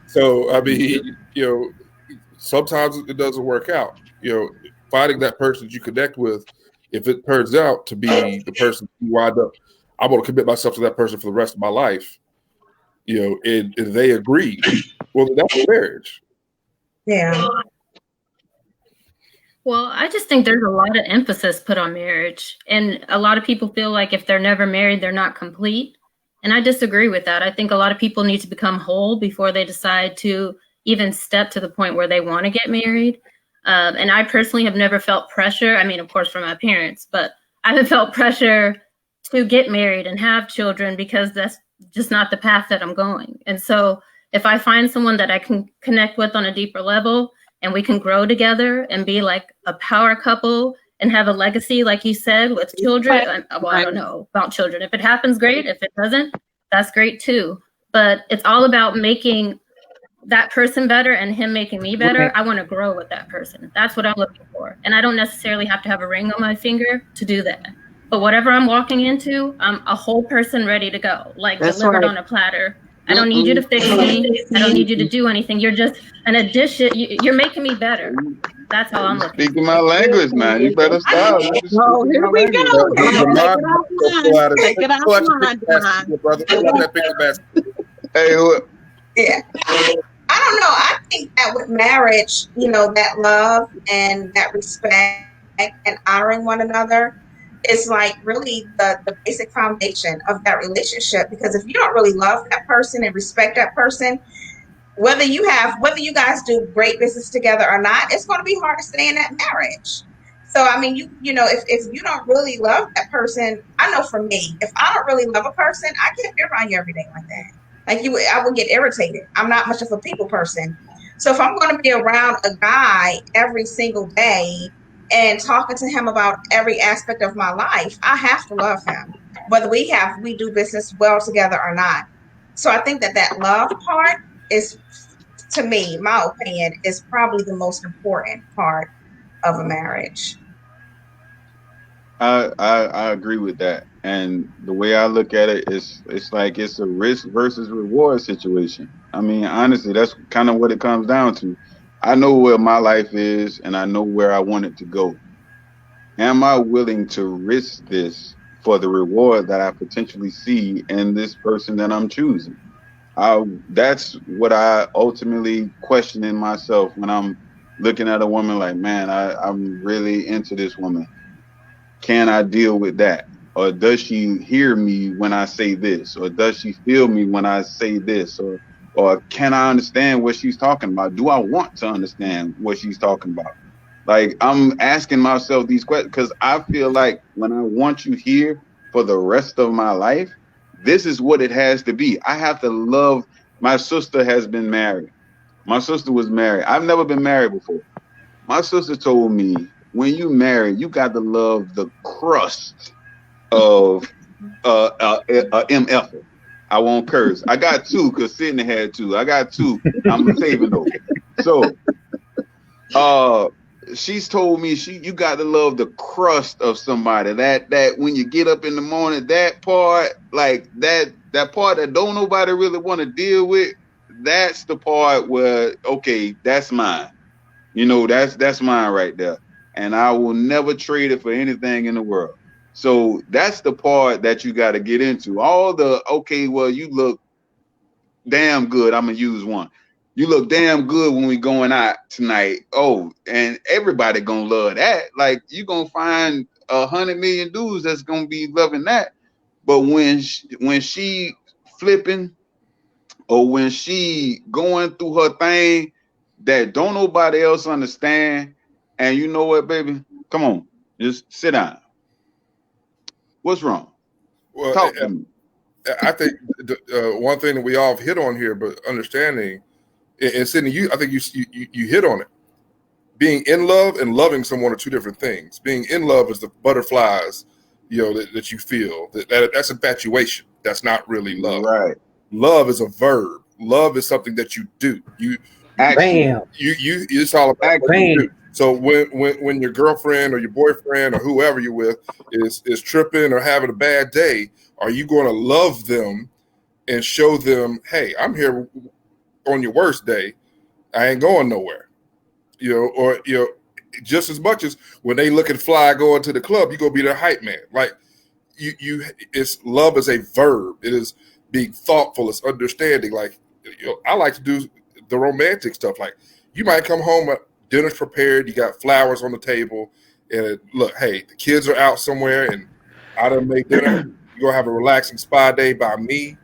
so I mean, sometimes it doesn't work out. Finding that person that you connect with, if it turns out to be the person you wind up, I'm going to commit myself to that person for the rest of my life. And they agree. Well, that's a marriage. Yeah. Well, I just think there's a lot of emphasis put on marriage. And a lot of people feel like if they're never married, they're not complete. And I disagree with that. I think a lot of people need to become whole before they decide to even step to the point where they want to get married. And I personally have never felt pressure. I mean, of course, from my parents, but I haven't felt pressure to get married and have children because that's just not the path that I'm going. And so if I find someone that I can connect with on a deeper level and we can grow together and be like a power couple and have a legacy, like you said, with children. Well, I don't know about children. If it happens, great. If it doesn't, that's great too. But it's all about making that person better and him making me better. I want to grow with that person. That's what I'm looking for. And I don't necessarily have to have a ring on my finger to do that. But whatever I'm walking into, I'm a whole person ready to go, like that's delivered on a platter. I don't need you to fix me. I don't need you to do anything. You're just an addition. You're making me better. That's how I'm looking. Speaking my language now. You better stop. Oh, here we go. Take it offline, brother. Hey, yeah. I don't know. I think that with marriage, that love and that respect and honoring one another is like really the basic foundation of that relationship. Because if you don't really love that person and respect that person, whether you guys do great business together or not, it's going to be hard to stay in that marriage. So I mean, if you don't really love that person, I know for me, if I don't really love a person, I can't be around you every day like that. Like I would get irritated. I'm not much of a people person. So if I'm going to be around a guy every single day and talking to him about every aspect of my life, I have to love him, whether we do business well together or not. So I think that love part is, to me, my opinion, is probably the most important part of a marriage. I agree with that. And the way I look at it is it's like it's a risk versus reward situation. I mean, honestly, that's kind of what it comes down to. I know where my life is and I know where I want it to go. Am I willing to risk this for the reward that I potentially see in this person that I'm choosing. That's what I ultimately question in myself when I'm looking at a woman like, man, I'm really into this woman. Can I deal with that? Or does she hear me when I say this? Or does she feel me when I say this? Or can I understand what she's talking about? Do I want to understand what she's talking about? Like, I'm asking myself these questions because I feel like when I want you here for the rest of my life, this is what it has to be. I have to love. My sister has been married. My sister was married. I've never been married before. My sister told me, when you marry, you got to love the crust of MF. I won't curse. I got two because Sydney had two. I got two. I'm saving those. So she's told me you got to love the crust of somebody. That when you get up in the morning, that part, like that part that don't nobody really want to deal with, that's the part where, okay, that's mine. You know, that's mine right there. And I will never trade it for anything in the world. So that's the part that you got to get into. All the, okay, well, you look damn good. I'm going to use one. You look damn good when we going out tonight. Oh, and everybody going to love that. Like, you going to find 100 million dudes that's going to be loving that. But when she flipping, or when she going through her thing that don't nobody else understand, and you know what, baby? Come on, just sit down. What's wrong? Well, Talk to me. I think one thing that we all hit on here, but understanding, and Sydney, I think you hit on it. Being in love and loving someone are two different things. Being in love is the butterflies, that you feel. That's infatuation. That's not really love. Right. Love is a verb. Love is something that you do. Bam. It's all about what you do. So when your girlfriend or your boyfriend or whoever you're with is tripping or having a bad day, are you going to love them and show them, hey, I'm here on your worst day. I ain't going nowhere. Or just as much as when they look at Fly going to the club, you go be their hype man. Like it's love is a verb. It is being thoughtful. It's understanding. Like I like to do the romantic stuff. Like you might come home, dinner's prepared, you got flowers on the table, and look, hey, the kids are out somewhere, and I done made dinner. You're gonna have a relaxing spa day by me.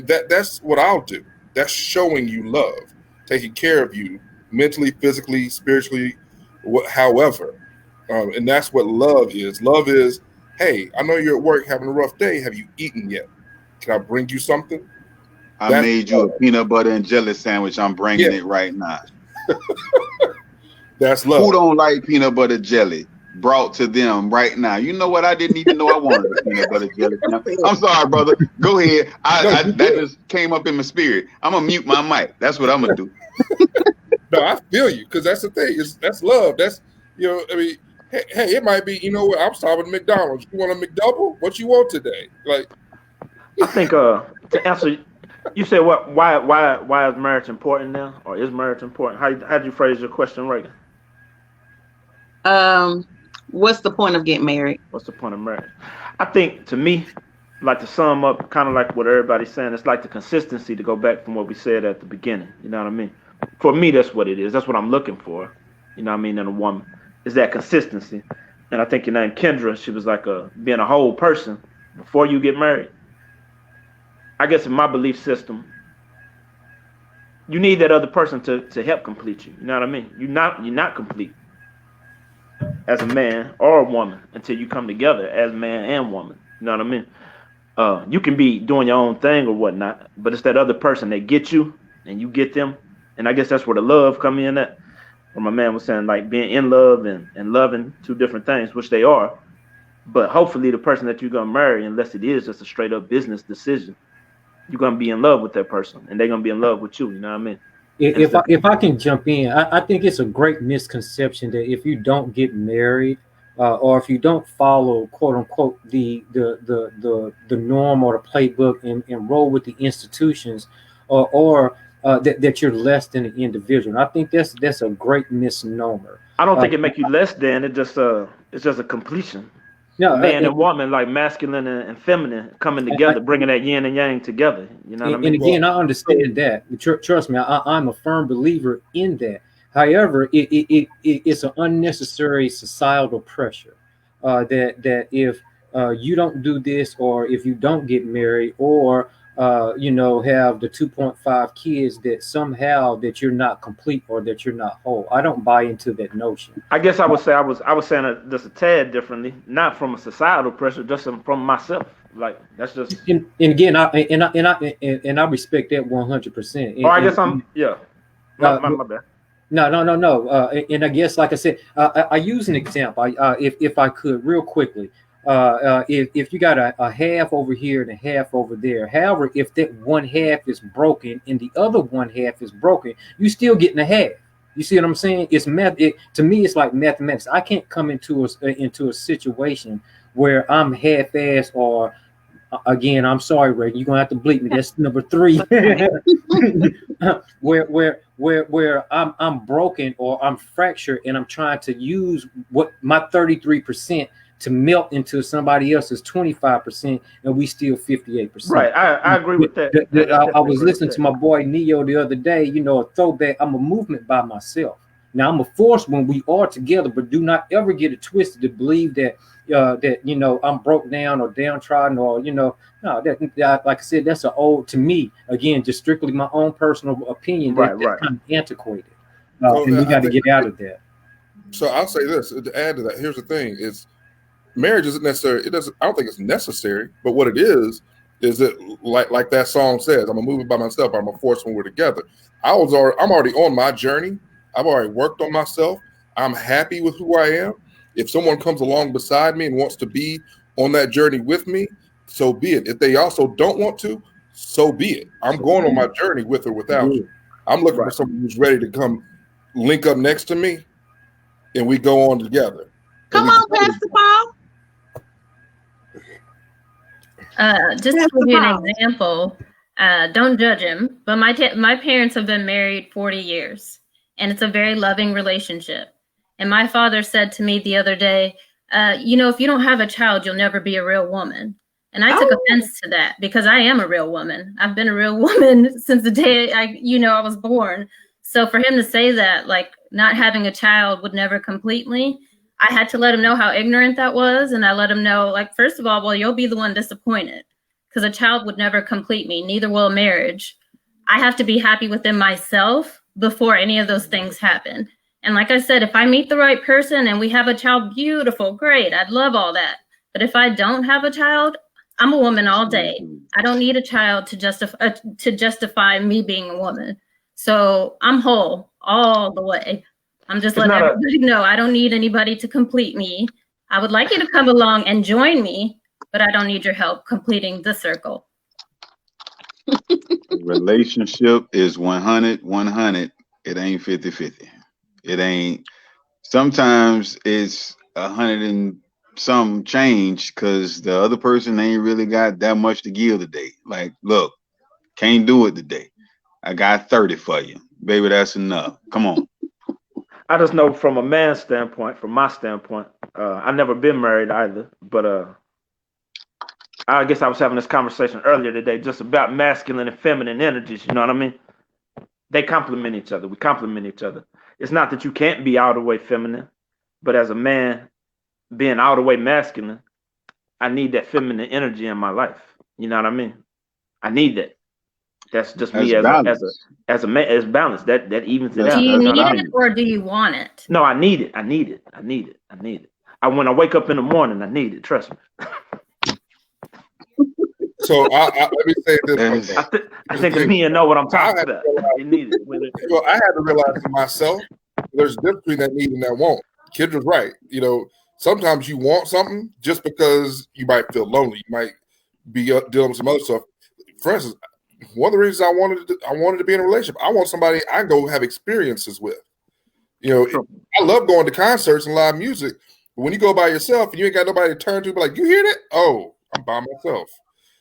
That's what I'll do. That's showing you love, taking care of you mentally, physically, spiritually, however. And that's what love is. Love is, hey, I know you're at work having a rough day. Have you eaten yet? Can I bring you something? I made you a peanut butter and jelly sandwich. I'm bringing it right now. That's love. Who don't like peanut butter jelly? Brought to them right now. You know what? I didn't even know I wanted a peanut butter jelly. I'm sorry, brother. Go ahead. That just came up in my spirit. I'm gonna mute my mic. That's what I'm gonna do. No, I feel you, because that's the thing. That's love. That's I mean, hey, it might be. You know what? I'm stopping at McDonald's. You want a McDouble? What you want today? Like, I think to answer, you said what? Why is marriage important now, or is marriage important? How did you phrase your question, Reagan? What's the point of getting married? What's the point of marriage? I think, to me, like to sum up, kind of like what everybody's saying, it's like the consistency, to go back from what we said at the beginning. You know what I mean? For me, that's what it is. That's what I'm looking for. You know what I mean? In a woman, is that consistency. And I think your name Kendra, she was like being a whole person before you get married. I guess in my belief system, you need that other person to help complete you. You know what I mean? You're not complete as a man or a woman until you come together as man and woman. You know what I mean? You can be doing your own thing or whatnot, but it's that other person that gets you and you get them. And I guess that's where the love come in at. Where my man was saying, like, being in love and loving, two different things, which they are. But hopefully the person that you're going to marry, unless it is just a straight up business decision, you're going to be in love with that person and they're going to be in love with you. You know what I mean? If I can jump in, I think it's a great misconception that if you don't get married, or if you don't follow, quote unquote, the norm or the playbook and roll with the institutions, or that you're less than an individual. And I think that's a great misnomer. I don't think it make you less than. It's just a completion. No, man and woman, like masculine and feminine coming together, bringing that yin and yang together. You know what I mean? And again, I understand that. Trust me, I'm a firm believer in that. However, it's an unnecessary societal pressure that if you don't do this, or if you don't get married, or have the 2.5 kids, that somehow that you're not complete or that you're not whole. I don't buy into that notion. I guess I would say I was saying it just a tad differently, not from a societal pressure, just from myself. Like that's just. And again, I respect that 100%. Or I guess I'm my bad. No. And I guess, like I said, I use an example. If I could, real quickly. If you got a half over here and a half over there, however, if that one half is broken and the other one half is broken, you still getting a half. You see what I'm saying? It's to me, it's like mathematics. I can't come into a situation where I'm half-assed, or again, I'm sorry, Ray, you're gonna have to bleep me. That's number 3. where I'm broken or I'm fractured, and I'm trying to use what my 33% to melt into somebody else's 25%, and we still 58%. Right, I agree with that. I was listening to my boy Neo the other day. A throwback. I'm a movement by myself. Now I'm a force when we are together, but do not ever get it twisted to believe that I'm broke down or downtrodden, or no. That, like I said, that's to me, again, just strictly my own personal opinion. That's kind of antiquated, and we got to get out of that. So I'll say this to add to that. Here's the thing: is marriage isn't necessary. I don't think it's necessary, but what it is that like that song says, I'm a movement by myself. I'm a force when we're together. I'm already on my journey. I've already worked on myself. I'm happy with who I am. If someone comes along beside me and wants to be on that journey with me, so be it. If they also don't want to, so be it. I'm going on my journey with or without you. I'm looking for someone who's ready to come link up next to me, and we go on together. Come on, Pastor Paul. Just to give you an example, don't judge him, but my parents have been married 40 years, and it's a very loving relationship. And my father said to me the other day, if you don't have a child, you'll never be a real woman. And I took offense to that, because I am a real woman. I've been a real woman since the day I was born. So for him to say that, like, not having a child would never complete me, I had to let him know how ignorant that was. And I let him know, like, first of all, well, you'll be the one disappointed, because a child would never complete me. Neither will a marriage. I have to be happy within myself before any of those things happen. And like I said, if I meet the right person and we have a child, beautiful, great. I'd love all that. But if I don't have a child, I'm a woman all day. I don't need a child to justify me being a woman. So I'm whole all the way. I'm just letting everybody know I don't need anybody to complete me. I would like you to come along and join me, but I don't need your help completing the circle. Relationship is 100. It ain't 50-50. It ain't. Sometimes it's 100 and some change, because the other person ain't really got that much to give today. Like, look, can't do it today. I got 30 for you, baby. That's enough. Come on. I just know from a man's standpoint, from my standpoint, I've never been married either, but I guess I was having this conversation earlier today just about masculine and feminine energies. You know what I mean? They complement each other. We complement each other. It's not that you can't be all the way feminine, but as a man being all the way masculine, I need that feminine energy in my life. You know what I mean? I need that. That's just me as a man. It's balanced. That evens it out. Do you need it, or do you want it? No, I need it. I need it. I need it. I need it. When I wake up in the morning, I need it. Trust me. So let me say this. I think the men know what I'm talking about. They need it. Well, I had to realize for myself, there's a difference between that need and that want. Kid was right. Sometimes you want something just because you might feel lonely. You might be dealing with some other stuff. For instance, one of the reasons I wanted to be in a relationship, I want somebody I can go have experiences with. I love going to concerts and live music, but when you go by yourself and you ain't got nobody to turn to, be like, you hear that? Oh, I'm by myself.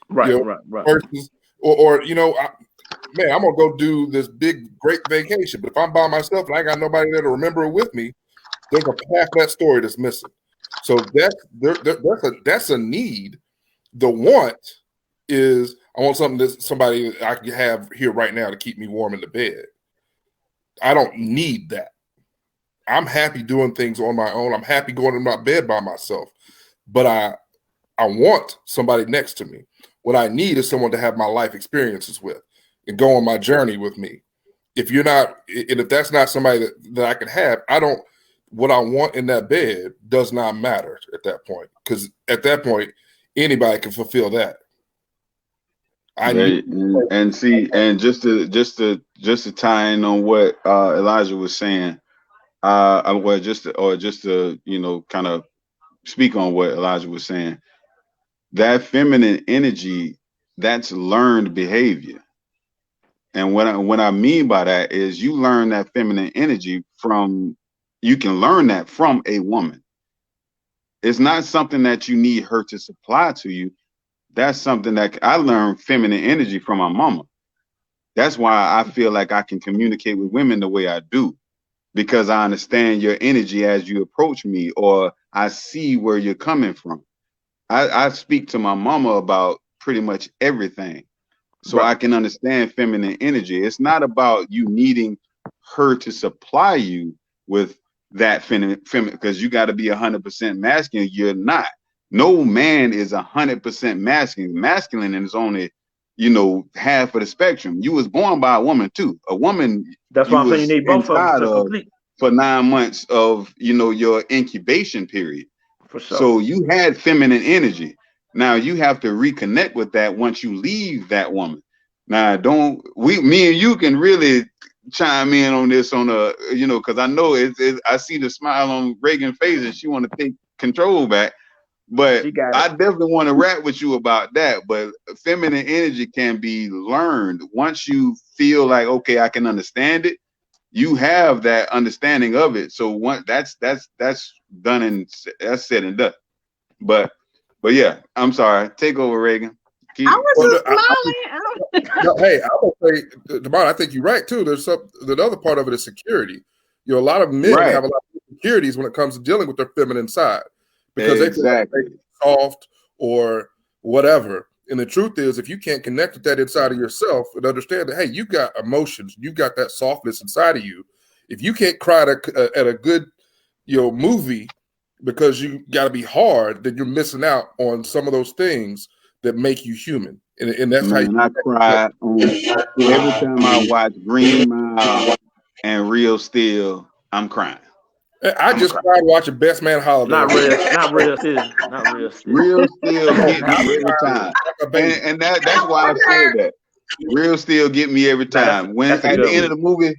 Right. Versus, or man, I'm gonna go do this big, great vacation. But if I'm by myself and I ain't got nobody there to remember it with me, there's a half of that story that's missing. So that's a need. The want is I want something that somebody that I can have here right now to keep me warm in the bed. I don't need that. I'm happy doing things on my own. I'm happy going in my bed by myself. But I want somebody next to me. What I need is someone to have my life experiences with and go on my journey with me. If you're not, and if that's not somebody that I can have, what I want in that bed does not matter at that point. Because at that point, anybody can fulfill that. And see, and just to tie in on what Elijah was saying, well, just to kind of speak on what Elijah was saying, that feminine energy, that's learned behavior. And what I mean by that is you learn that feminine energy you can learn that from a woman. It's not something that you need her to supply to you. That's something that I learned feminine energy from my mama. That's why I feel like I can communicate with women the way I do, because I understand your energy as you approach me, or I see where you're coming from. I speak to my mama about pretty much everything. So I can understand feminine energy. It's not about you needing her to supply you with that feminine, because you got to be 100% masculine. You're not. No man is 100% masculine. Masculine is only, half of the spectrum. You was born by a woman too. A woman. That's why I'm saying you need both of them to complete. For 9 months of your incubation period. For sure. So you had feminine energy. Now you have to reconnect with that once you leave that woman. Now me and you can really chime in on this because I know I see the smile on Reagan's face and she want to take control back. But I definitely want to rap with you about that. But feminine energy can be learned once you feel like, okay, I can understand it. You have that understanding of it. So that's done and that's said and done. But yeah, I'm sorry. Take over, Reagan. I was just smiling. Hey, I would say, Demar, I think you're right too. The other part of it is security. A lot of men have a lot of insecurities when it comes to dealing with their feminine side because they feel like they're soft or whatever. And the truth is, if you can't connect with that inside of yourself and understand that, hey, you got emotions, you got that softness inside of you. If you can't cry at a good, movie because you got to be hard, then you're missing out on some of those things that make you human. And that's how I cry every time I watch Green Mile and Real Steel. I'm crying. I just cried watching Best Man Holiday. Not real still. Real Steel get me every time. And that's why I said that. Real Steel get me every time. When at the end of the movie,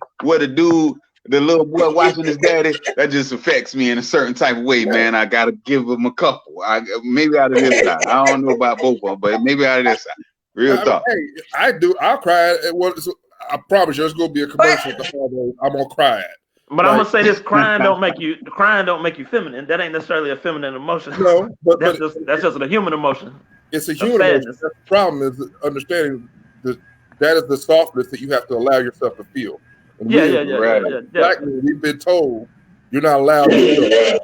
the little boy watching his daddy, that just affects me in a certain type of way, man. I gotta give him a couple. Maybe out of this side. I don't know about both of them, but maybe out of this side. Real talk. Hey, I do. I'll cry. I promise you, there's gonna be a commercial. I'm gonna cry at. But I'm gonna say this: crying don't make you feminine. That ain't necessarily a feminine emotion. No, but that's just a human emotion. It's a human emotion. That's the problem is understanding that is the softness that you have to allow yourself to feel. Yeah. We've been told you're not allowed to feel.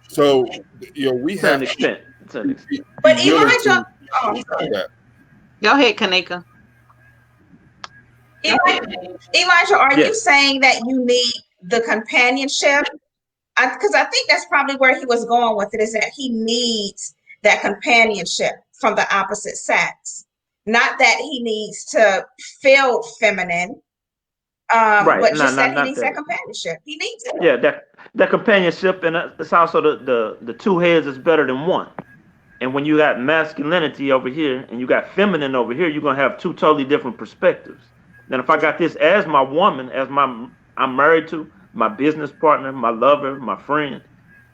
So we have an extent. But Elijah, go ahead, Kanika. Elijah, are you saying that you need the companionship? Because I think that's probably where he was going with it, is that he needs that companionship from the opposite sex. Not that he needs to feel feminine, but just that he needs that companionship. He needs it. Yeah, that companionship, and it's also the two heads is better than one. And when you got masculinity over here and you got feminine over here, you're gonna have two totally different perspectives. Then if I got this as my woman, I'm married to, my business partner, my lover, my friend,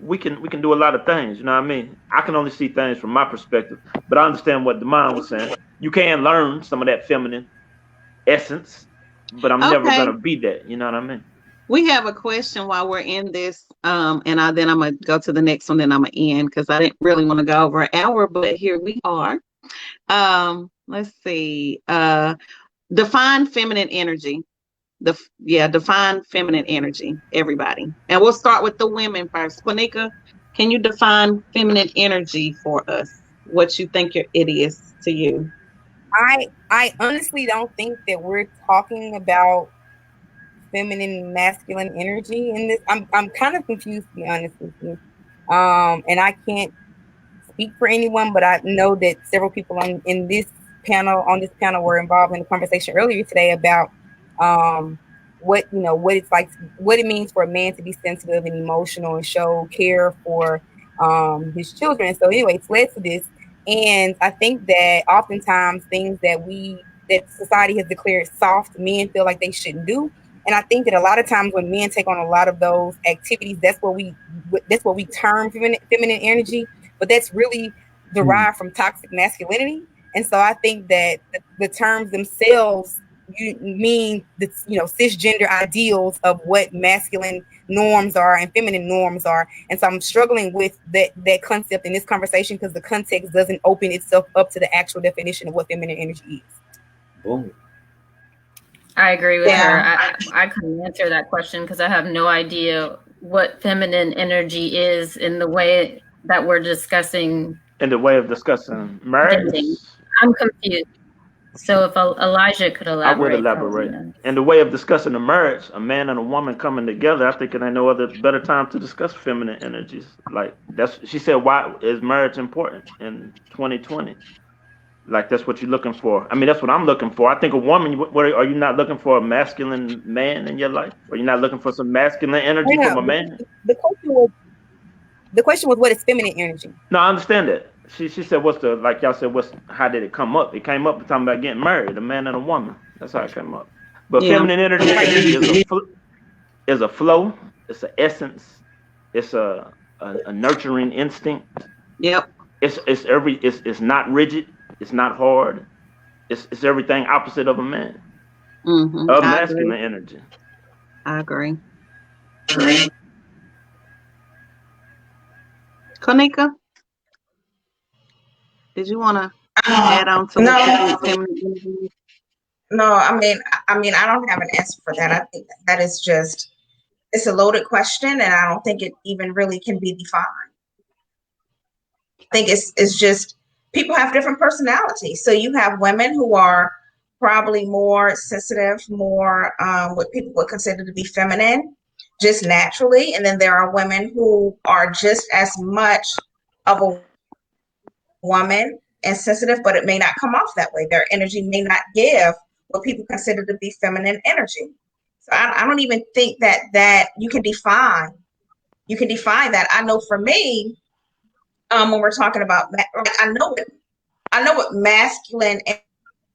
we can do a lot of things. You know what I mean? I can only see things from my perspective, but I understand what Demond was saying. You can learn some of that feminine essence, but I'm never gonna be that. You know what I mean? We have a question while we're in this, and then I'm gonna go to the next one. Then I'm gonna end because I didn't really want to go over an hour, but here we are. Let's see. Define feminine energy. Define feminine energy, everybody. And we'll start with the women first. Kwanika, Can you define feminine energy for us? What you think it is to you? I honestly don't think that we're talking about feminine masculine energy in this. I'm kind of confused, to be honest with you. And I can't speak for anyone, but I know that several people on this panel were involved in the conversation earlier today about what it's like, what it means for a man to be sensitive and emotional and show care for his children. So anyway, it's led to this, and I think that oftentimes things that society has declared soft, men feel like they shouldn't do. And I think that a lot of times when men take on a lot of those activities, that's what we term feminine energy, but that's really derived from toxic masculinity. And so I think that the terms themselves mean the cisgender ideals of what masculine norms are and feminine norms are. And so I'm struggling with that concept in this conversation because the context doesn't open itself up to the actual definition of what feminine energy is. Boom. I agree with her. I couldn't answer that question because I have no idea what feminine energy is in the way that we're discussing. In the way of discussing marriage? I'm confused. So if Elijah could elaborate. I would elaborate. In the way of discussing the marriage, a man and a woman coming together, I think it ain't no other better time to discuss feminine energies. Like she said, why is marriage important in 2020? Like that's what you're looking for. I mean, that's what I'm looking for. I think a woman. Are you not looking for a masculine man in your life? Are you not looking for some masculine energy from a man? The question was, what is feminine energy? No, I understand that. She said, like y'all said, how did it come up? It came up talking about getting married, a man and a woman. That's how it came up. But feminine energy is a flow. It's an essence. It's a nurturing instinct. Yep. It's not rigid. It's not hard. It's everything opposite of a man. Mm-hmm. Of masculine energy. I agree. Konika, did you want to add on to what feminine energy is? No, I mean, I don't have an answer for that. I think that is just, it's a loaded question, and I don't think it even really can be defined. I think it's just people have different personalities. So you have women who are probably more sensitive, more what people would consider to be feminine, just naturally, and then there are women who are just as much of a woman and sensitive, but it may not come off that way. Their energy may not give what people consider to be feminine energy. So I don't even think that you can define that. I know for me, when we're talking about, I know what masculine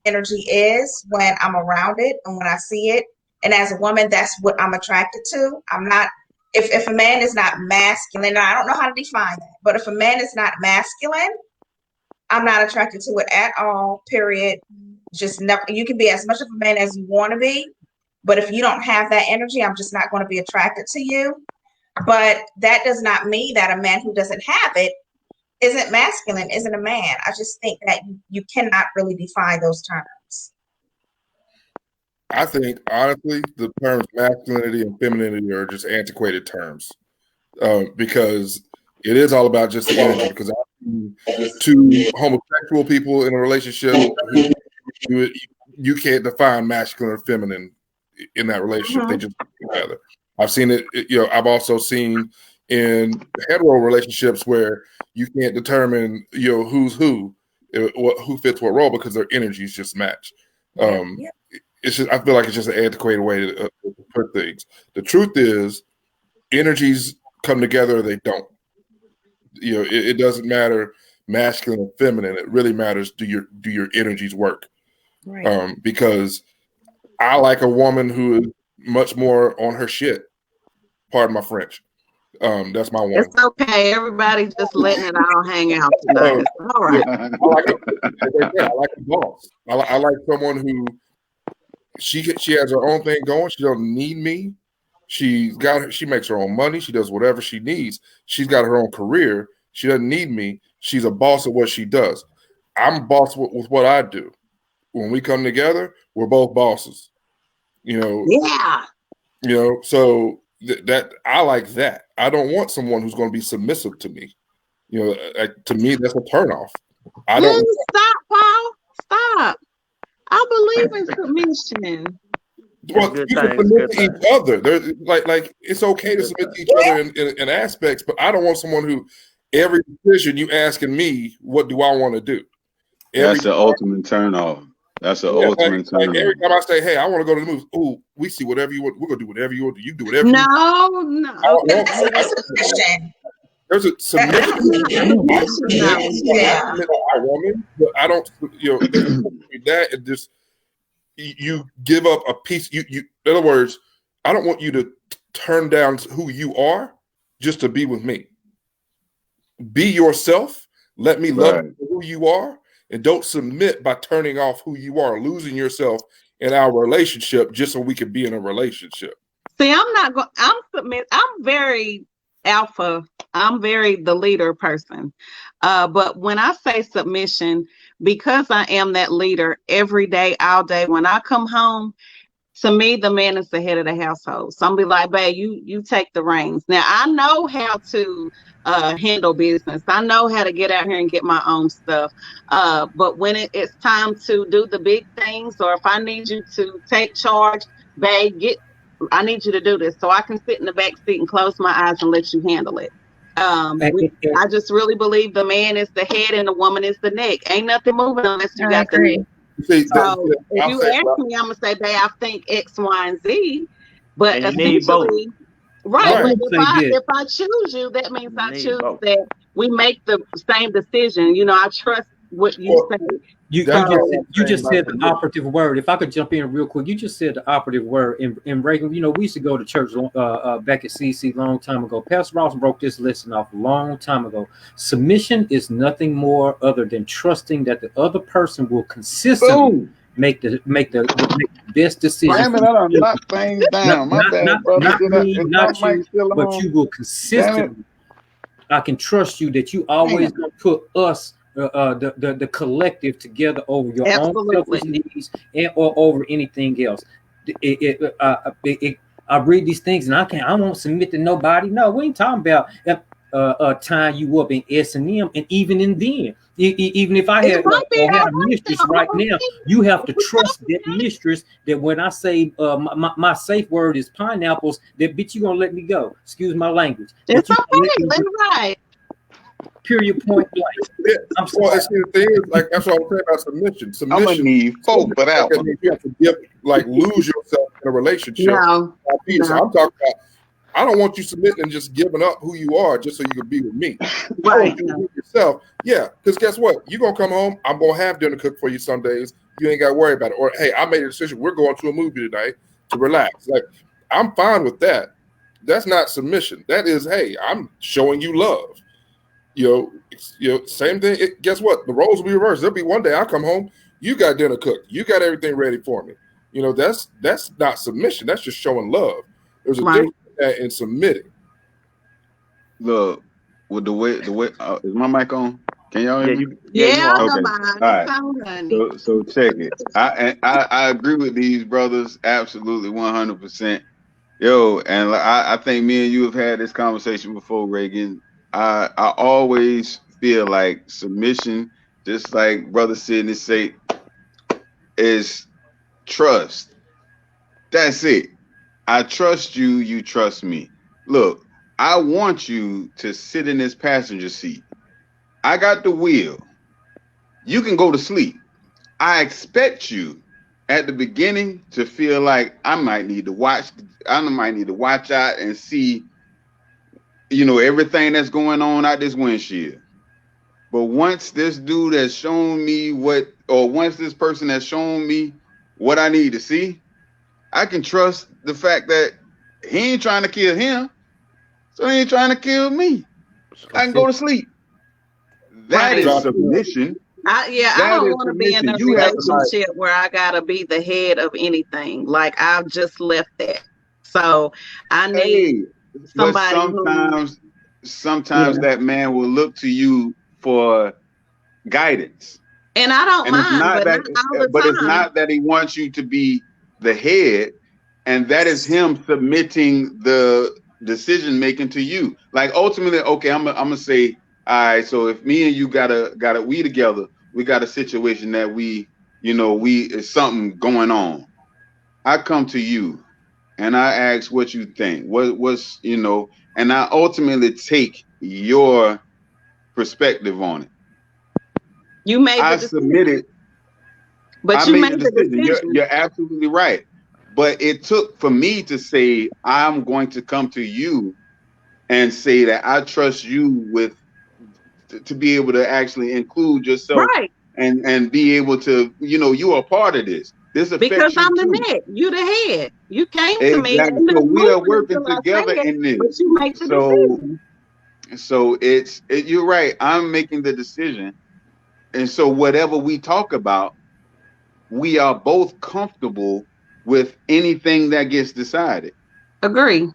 energy is when I'm around it and when I see it. And as a woman, that's what I'm attracted to. I'm not, if a man is not masculine, I don't know how to define that, but if a man is not masculine, I'm not attracted to it at all, period. Just never. You can be as much of a man as you want to be, but if you don't have that energy, I'm just not going to be attracted to you. But that does not mean that a man who doesn't have it isn't masculine, isn't a man. I just think that you cannot really define those terms. I think, honestly, the terms masculinity and femininity are just antiquated terms because it is all about just the energy. Because I've seen two homosexual people in a relationship, you can't define masculine or feminine in that relationship. They just come together. I've seen it. I've also seen in hetero relationships where you can't determine, who's who fits what role because their energies just match. It's just, I feel like it's just an antiquated way to put things. The truth is, energies come together or they don't. It doesn't matter masculine or feminine. It really matters, do your energies work? Right. Because I like a woman who is much more on her shit. Pardon my French. That's my one. It's okay. Everybody just letting it all hang out tonight. It's all right. I like a boss. I like someone who she has her own thing going. She doesn't need me. She makes her own money. She does whatever she needs. She's got her own career. She doesn't need me. She's a boss at what she does. I'm a boss with what I do. When we come together, we're both bosses. Yeah. So that I like that. I don't want someone who's going to be submissive to me. You know, to me, that's a turnoff. I don't. Stop, Paul. Stop. I believe in submission. Well, you can submit to each other. There's like it's okay to submit to each other in aspects, but I don't want someone who every decision you asking me, what do I want to do? That's the ultimate turn off. That's the ultimate turn off. Every time I say, hey, I want to go to the movies. Oh, we see whatever you want. We're gonna do whatever you want. You do whatever. No. That's submission. There's a submission. Yeah. Woman, but I don't. You know, that it just you give up a piece. You. In other words, I don't want you to turn down who you are just to be with me. Be yourself. Let me love who you are, and don't submit by turning off who you are, losing yourself in our relationship just so we can be in a relationship. See, I'm not going. I'm very alpha. I'm very the leader person. But when I say submission, because I am that leader every day, all day, when I come home, to me, the man is the head of the household. So I'm be like, babe, you take the reins. Now, I know how to handle business. I know how to get out here and get my own stuff. But when it's time to do the big things, or if I need you to take charge, babe, I need you to do this. So I can sit in the back seat and close my eyes and let you handle it. I just really believe the man is the head and the woman is the neck. Ain't nothing moving unless you got the neck. So if you ask me, I'm gonna say, babe, I think X, Y, and Z. But essentially, right. But if I choose you, that means I choose that we make the same decision. You know, I trust what you say. You just said the operative word. If I could jump in real quick, you just said the operative word. In Reagan, you know, we used to go to church back at CC a long time ago. Pastor Ross broke this lesson off a long time ago. Submission is nothing more other than trusting that the other person will consistently make the best decision. Damn it, I done knocked things down. My bad, brother. Not me, not you, but you will consistently. I can trust you that you always gonna put us. The collective together over your own selfish needs or over anything else. I read these things and I won't submit to nobody. No, we ain't talking about tying you up in S&M, and even in them. Even if I had a mistress right now, you have to trust that mistress that when I say my safe word is pineapples, that bitch you gonna let me go. Excuse my language. It's okay. That's right. Period, point blank. I'm sorry. Well, the thing is, like that's what I'm saying about submission. I'm gonna need folk for that one. You have to lose yourself in a relationship. No. So I'm talking about. I don't want you submitting and just giving up who you are just so you can be with me. Right. Yourself, yeah. Because guess what? You're gonna come home. I'm gonna have dinner cooked for you some days. You ain't got to worry about it. Or hey, I made a decision. We're going to a movie tonight to relax. Like I'm fine with that. That's not submission. That is, hey, I'm showing you love. You know, same thing. Guess what? The roles will be reversed. There'll be one day I come home, you got dinner cooked, you got everything ready for me. You know, that's not submission. That's just showing love. There's a difference in submitting. Look, with the way is my mic on? Can y'all hear me? Yeah. Okay. All right. So check it. I agree with these brothers absolutely 100%. Yo, and I think me and you have had this conversation before, Reagan. I always feel like submission, just like Brother Sidney say, is trust. That's it. I trust you, you trust me. Look, I want you to sit in this passenger seat. I got the wheel. You can go to sleep. I expect you at the beginning to feel like I might need to watch out and see, you know, everything that's going on out this windshield. But once this dude has shown me once this person has shown me what I need to see, I can trust the fact that he ain't trying to kill him, so he ain't trying to kill me. I can go to sleep. That is submission. I don't want to be in a relationship where I gotta be the head of anything. Like I've just left that. So I need somebody. But sometimes that man will look to you for guidance. And I don't mind, but not all the time. But it's not that he wants you to be the head. and that is him submitting the decision making to you. Like ultimately, okay, I'm gonna say, all right. So if me and you we together, we got a situation that we it's something going on. I come to you and I ask what you think. What's and I ultimately take your perspective on it. You made I the decision. submitted. But I you made made the the decision. decision. You're absolutely right. But it took for me to say I'm going to come to you and say that I trust you with to be able to actually include yourself Right. and be able to you are part of this. This Because affects you I'm the too. neck. You the head. You came to me Exactly. and So not we are moving working until I together say it, in but this. you make the So decision. you're right. I'm making the decision. And so whatever we talk about, we are both comfortable with anything that gets decided. Agree.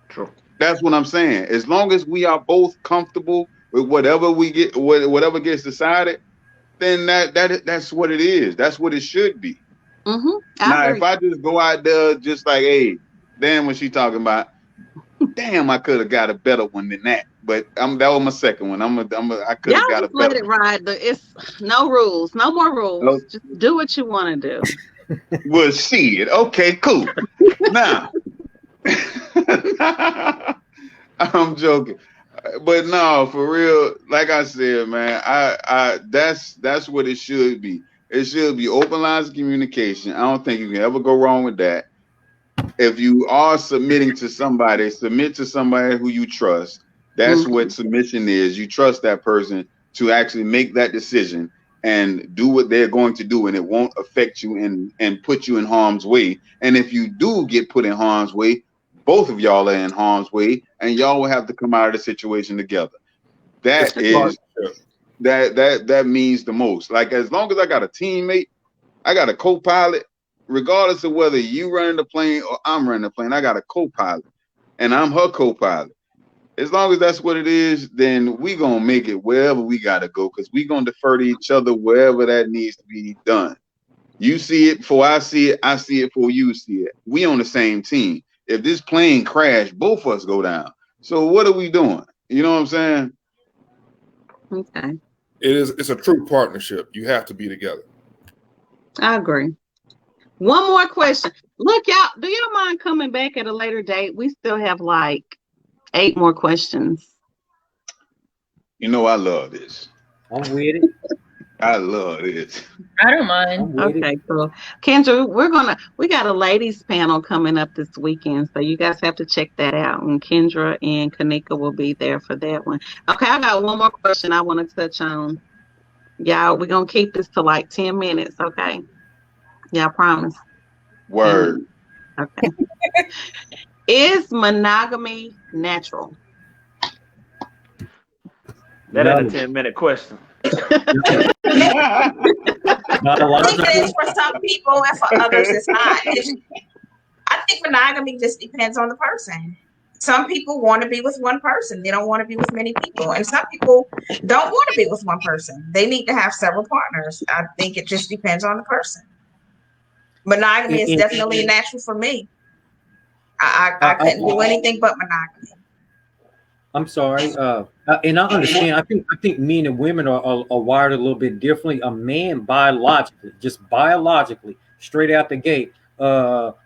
True. That's what I'm saying. As long as we are both comfortable with whatever we get, whatever gets decided, then that's what it is. That's what it should be. Mm-hmm. I Now, if agree. I just go out there just like, hey, damn, what she talking about? Damn, I could have got a better one than that. But that was my second one. I could Y'all have got a just let better it ride. It's no rules, no more rules. one. Just do what you want to do. Well, shit. Okay, cool. Now, I'm joking. But no, for real, like I said, man, I that's what it should be. It should be open lines of communication. I don't think you can ever go wrong with that. If you are submitting to somebody, submit to somebody who you trust. That's Mm-hmm. what submission is. You trust that person to actually make that decision and do what they're going to do, and it won't affect you and put you in harm's way. And if you do get put in harm's way, both of y'all are in harm's way, and y'all will have to come out of the situation together. It's That a is partnership. that means the most. Like as long as I got a teammate, I got a co-pilot, regardless of whether you running the plane or I'm running the plane, I got a co-pilot and I'm her co-pilot. As long as that's what it is, then we gonna make it wherever we gotta go because we gonna defer to each other wherever that needs to be done. You see it before I see it, I see it before you see it. We on the same team. If this plane crash, both of us go down. So what are we doing? You know what I'm saying? Okay. It's a true partnership. You have to be together. I agree. One more question. Look, y'all, do y'all mind coming back at a later date? We still have like 8 more questions. You know I love this. I'm with it. I love this. I don't mind. I'm with Okay, it. cool. Kendra, we got a ladies panel coming up this weekend, so you guys have to check that out. And Kendra and Kanika will be there for that one. Okay, I got one more question I want to touch on. Y'all, we're gonna keep this to like 10 minutes, okay? Y'all promise. 10 Word. minutes. Okay. Is monogamy natural? That ain't a No. 10-minute question. I think it is Biologically, for some people and for others it's not. I think monogamy just depends on the person. Some people want to be with one person. They don't want to be with many people. And some people don't want to be with one person. They need to have several partners. I think it just depends on the person. Monogamy is in, definitely natural for me. I I, couldn't do anything but monogamy. I'm sorry. And I understand. I think men and women are wired a little bit differently. A man biologically, just biologically, straight out the gate.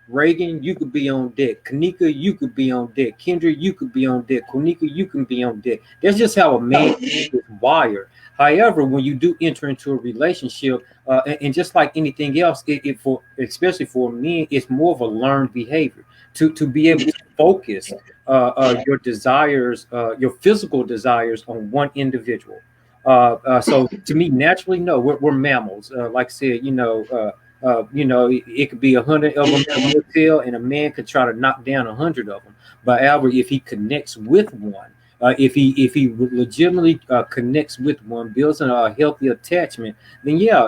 Reagan, you could be on deck. Kanika, you could be on deck. Kendra, you could be on deck. Konika, you can be on deck. That's just how a man is wired. However, when you do enter into a relationship, and just like anything else, for especially for men, it's more of a learned behavior to be able to focus your desires, your physical desires on one individual. So to me, naturally, no, we're mammals. Like I said, it could be 100 of them in a motel, and a man could try to knock down 100 of them. But however, if he connects with one, if he legitimately connects with one, builds a healthy attachment, then yeah,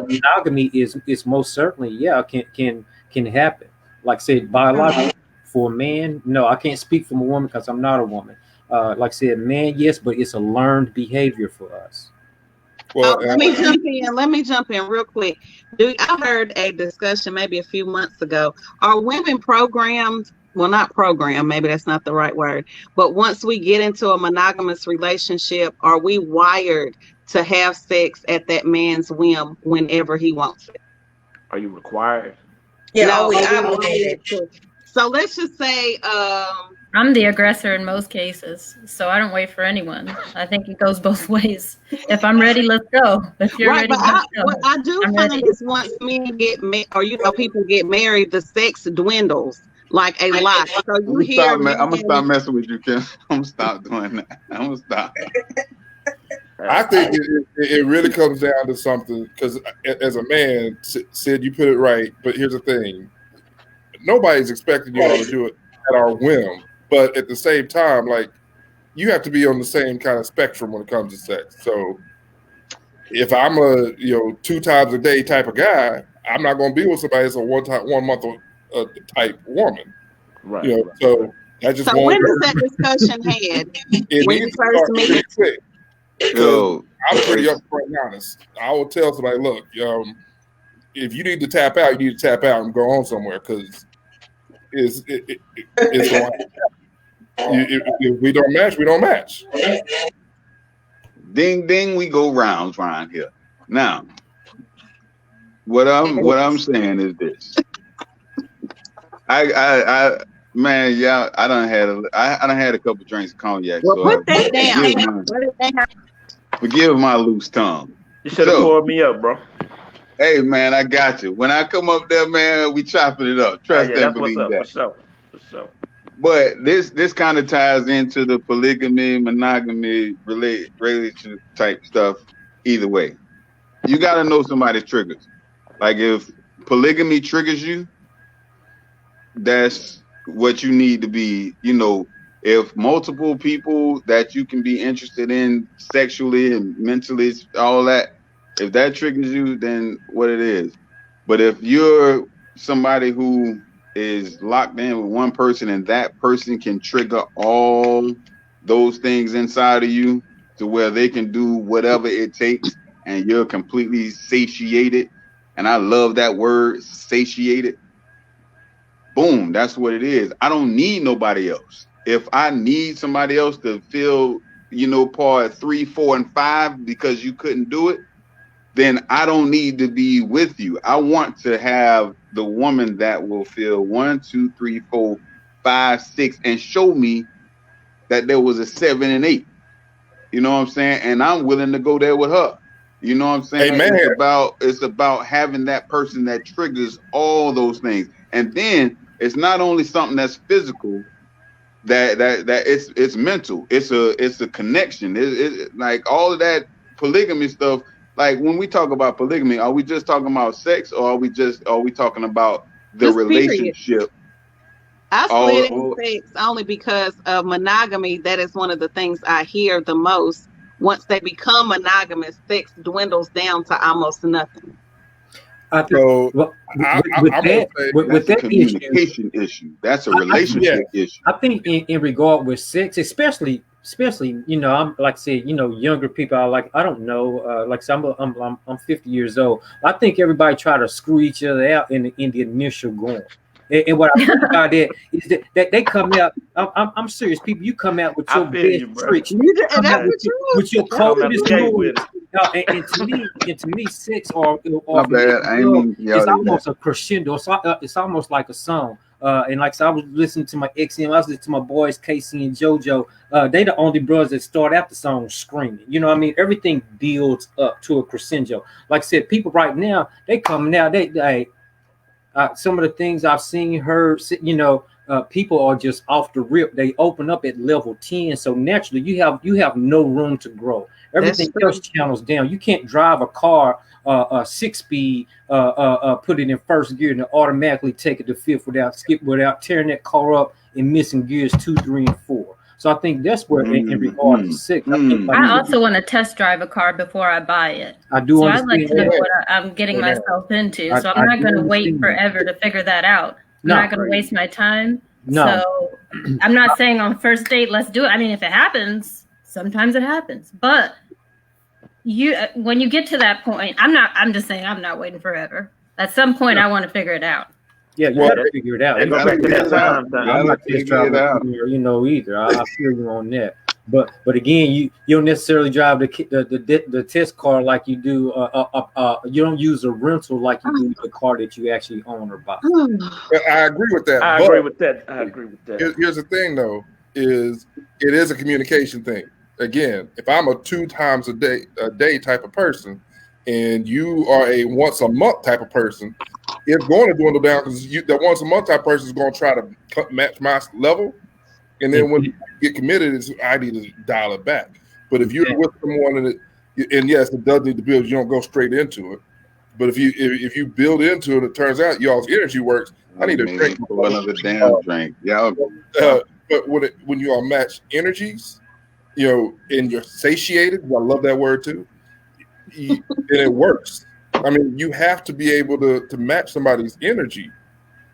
monogamy is most certainly can happen. Like I said, biologically for a man, no, I can't speak for a woman because I'm not a woman. Like I said, man, yes, but it's a learned behavior for us. Well, Let me jump in. Let me jump in real quick. I heard a discussion maybe a few months ago. Are women programmed? Well, not programmed. Maybe that's not the right word. But once we get into a monogamous relationship, are we wired to have sex at that man's whim whenever he wants it? Are you required? Yeah, No, are we are we obligated? wired to? So let's just say, I'm the aggressor in most cases, so I don't wait for anyone. I think it goes both ways. If I'm ready, let's go. If you're right, ready, but let's go. what I do I'm find ready. is once men get married, or people get married, the sex dwindles like a lot. So you hear men. I'm gonna stop messing with you, Kim. I'm gonna stop doing that. I'm gonna stop. I think it really comes down to something, because as a man, Sid, you put it right. But here's the thing: nobody's expecting y'all to do it at our whim. But at the same time, like, you have to be on the same kind of spectrum when it comes to sex. So if I'm a 2 times a day type of guy, I'm not going to be with somebody that's a 1 month type woman. Right. So I just so when was that discussion had? It when needs you to first start meet? pretty quick. Yo, I'm pretty upfront and honest. I will tell somebody, look, if you need to tap out, you need to tap out and go on somewhere, because it's going. If we don't match, we don't match. ding ding, we go rounds around here. Now, what I'm saying is this. I man, yeah, I done had a couple drinks of cognac. Well, So put that down. Forgive my loose tongue. You should have poured me up, bro. Hey man, I got you. When I come up there, man, we chopping it up. Trust and believe that. For sure. But this kind of ties into the polygamy, monogamy, relationship type stuff. Either way, you got to know somebody's triggers. Like if polygamy triggers you, that's what you need to be. If multiple people that you can be interested in sexually and mentally, all that, if that triggers you, then what it is. But if you're somebody who is locked in with one person and that person can trigger all those things inside of you to where they can do whatever it takes and you're completely satiated, and I love that word, satiated, boom, that's what it is. I don't need nobody else. If I need somebody else to fill, part 3, 4, and 5 because you couldn't do it, then I don't need to be with you. I want to have the woman that will fill 1, 2, 3, 4, 5, 6, and show me that there was a 7 and 8. You know what I'm saying? And I'm willing to go there with her. You know what I'm saying? Amen. It's about having that person that triggers all those things. And then it's not only something that's physical, that it's mental. It's a connection. It like all of that polygamy stuff. Like when we talk about polygamy, are we just talking about sex, or are we talking about the Just relationship? Period. I split in sex only because of monogamy. That is one of the things I hear the most. Once they become monogamous, sex dwindles down to almost nothing. That's a communication issue. That's a relationship issue. I think in regard with sex, especially I'm like I said, younger people are like, I don't know, like I'm 50 years old. I think everybody try to screw each other out in the initial going. And what I think about that is that they come out. I'm serious, people. You come out with your best tricks. With your coldest moves. And to me, sex or it's almost a crescendo. It's almost like a song. And like so I was listening to my XM, I was listening to my boys Casey and JoJo. They the only brothers that start out the song screaming. You know what I mean? Everything builds up to a crescendo. Like I said, people right now, they coming out, they some of the things I've seen, heard, people are just off the rip. They open up at level 10. So naturally you have no room to grow. Everything else channels down. You can't drive a car 6-speed, put it in first gear and automatically take it to fifth without tearing that car up and missing gears 2, 3, and 4. So I think that's where in regard to sex, I also want to test drive a car before I buy it. I do. So I'd like to know what I'm getting myself into. So I'm not going to wait forever to figure that out. I'm not going to waste my time. No. So I'm not saying on first date, let's do it. I mean, if it happens, sometimes it happens. But when you get to that point, I'm just saying I'm not waiting forever. At some point, I want to figure it out. Yeah, you got to figure it out. Go back to that time. I'm not test driving, either. I feel you on that. But again, you don't necessarily drive the test car like you do. You don't use a rental like you do the car that you actually own or buy. I agree with that. I agree with that. Here's the thing, though, is it is a communication thing. Again, if I'm a 2 times a day type of person, and you are a once a month type of person, it's going to dwindle down because the once a month type person is going to try to match my level, and then when you get committed, I need to dial it back. But if you're with someone and yes, it does need to build. You don't go straight into it. But if you build into it, it turns out y'all's energy works. I need to drink another damn drink. Yeah. But when you all match energies, and you're satiated, I love that word too. And it works. I mean, you have to be able to match somebody's energy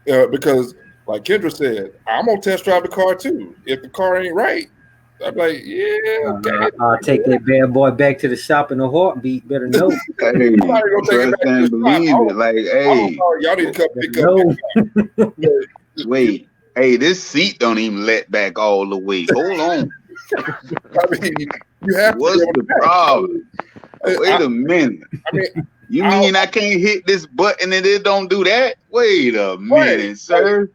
because, like Kendra said, I'm gonna test drive the car too. If the car ain't right, I'm like, yeah, okay. I'll take that bad boy back to the shop in a heartbeat. Better know. Hey, trust and believe it. Like, hey, y'all need to come pick up. Wait, hey, this seat don't even let back all the way. Hold on. I mean, you have. What's the problem? Wait a minute. I mean, you mean I can't hit this button and it don't do that? Wait a minute, sir.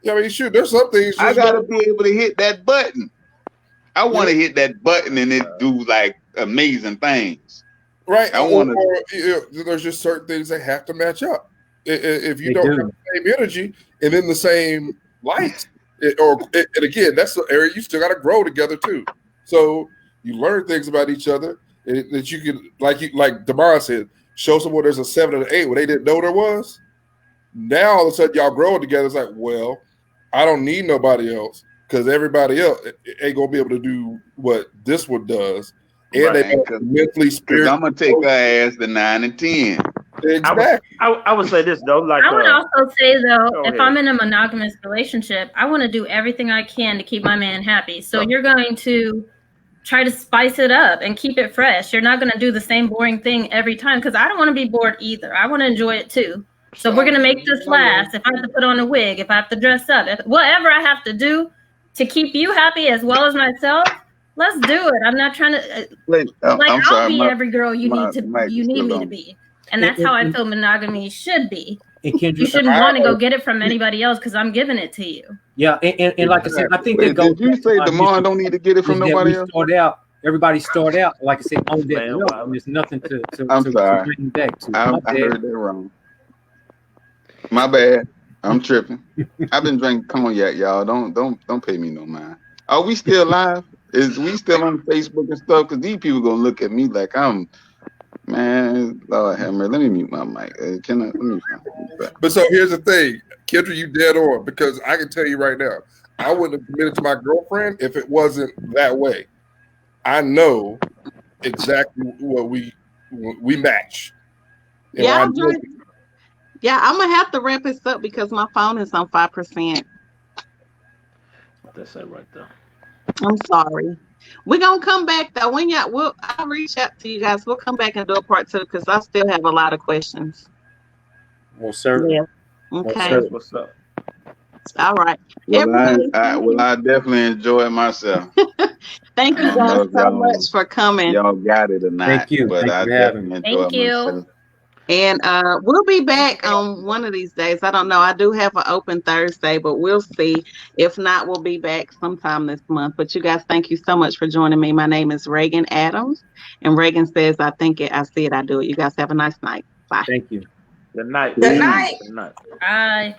Yeah, I mean, sure. There's some things I gotta be able to hit that button. I want to hit that button and it do like amazing things. Right. I want to. There's just certain things that have to match up. If you don't have the same energy and in the same light, and again, that's the area you still got to grow together too. So you learn things about each other that you can, like Damar said, show someone there's a 7 and an 8 where they didn't know there was. Now all of a sudden y'all growing together. It's like, well, I don't need nobody else because everybody else ain't gonna be able to do what this one does, and they mentally spiritually. I'm gonna take her ass to 9 and 10. Exactly. I would say this though, like I would also say though, if I'm in a monogamous relationship, I want to do everything I can to keep my man happy. So you're going to try to spice it up and keep it fresh. You're not going to do the same boring thing every time because I don't want to be bored either. I want to enjoy it too. So we're going to make this last. If I have to put on a wig, if I have to dress up, whatever I have to do to keep you happy as well as myself, let's do it. I'm not trying to I'll be every girl you need me to be. And that's how I feel monogamy should be. You shouldn't want to go get it from anybody else because I'm giving it to you. Yeah, and like I said, I think that goes. Did you say Damar don't need to get it from nobody else? Everybody start out, like I said, on that level. There's nothing to bring back to. I heard that wrong. My bad. I'm tripping. I've been drinking cognac, y'all. Don't pay me no mind. Are we still live? Is we still on Facebook and stuff? Because these people gonna look at me like I'm. Man, Lord have mercy. Let me mute my mic. Let me. But so here's the thing, Kendra, you dead on because I can tell you right now, I wouldn't have committed to my girlfriend if it wasn't that way. I know exactly what we match. Yeah, I'm gonna have to wrap this up because my phone is on 5%. That's it right there. I'm sorry. We're gonna come back though. I'll reach out to you guys. We'll come back and do a part 2 because I still have a lot of questions. Well, sir. Yeah. Okay. What's up? All right. Well, I definitely enjoyed myself. Thank you guys so much for coming. Y'all got it tonight. Thank you. But I definitely enjoyed myself. And we'll be back on one of these days. I don't know. I do have an open Thursday, but we'll see. If not, we'll be back sometime this month. But you guys, thank you so much for joining me. My name is Reagan Adams. And Reagan says, I think it, I see it, I do it. You guys have a nice night. Bye. Thank you. Good night. Good night. Good night. Bye.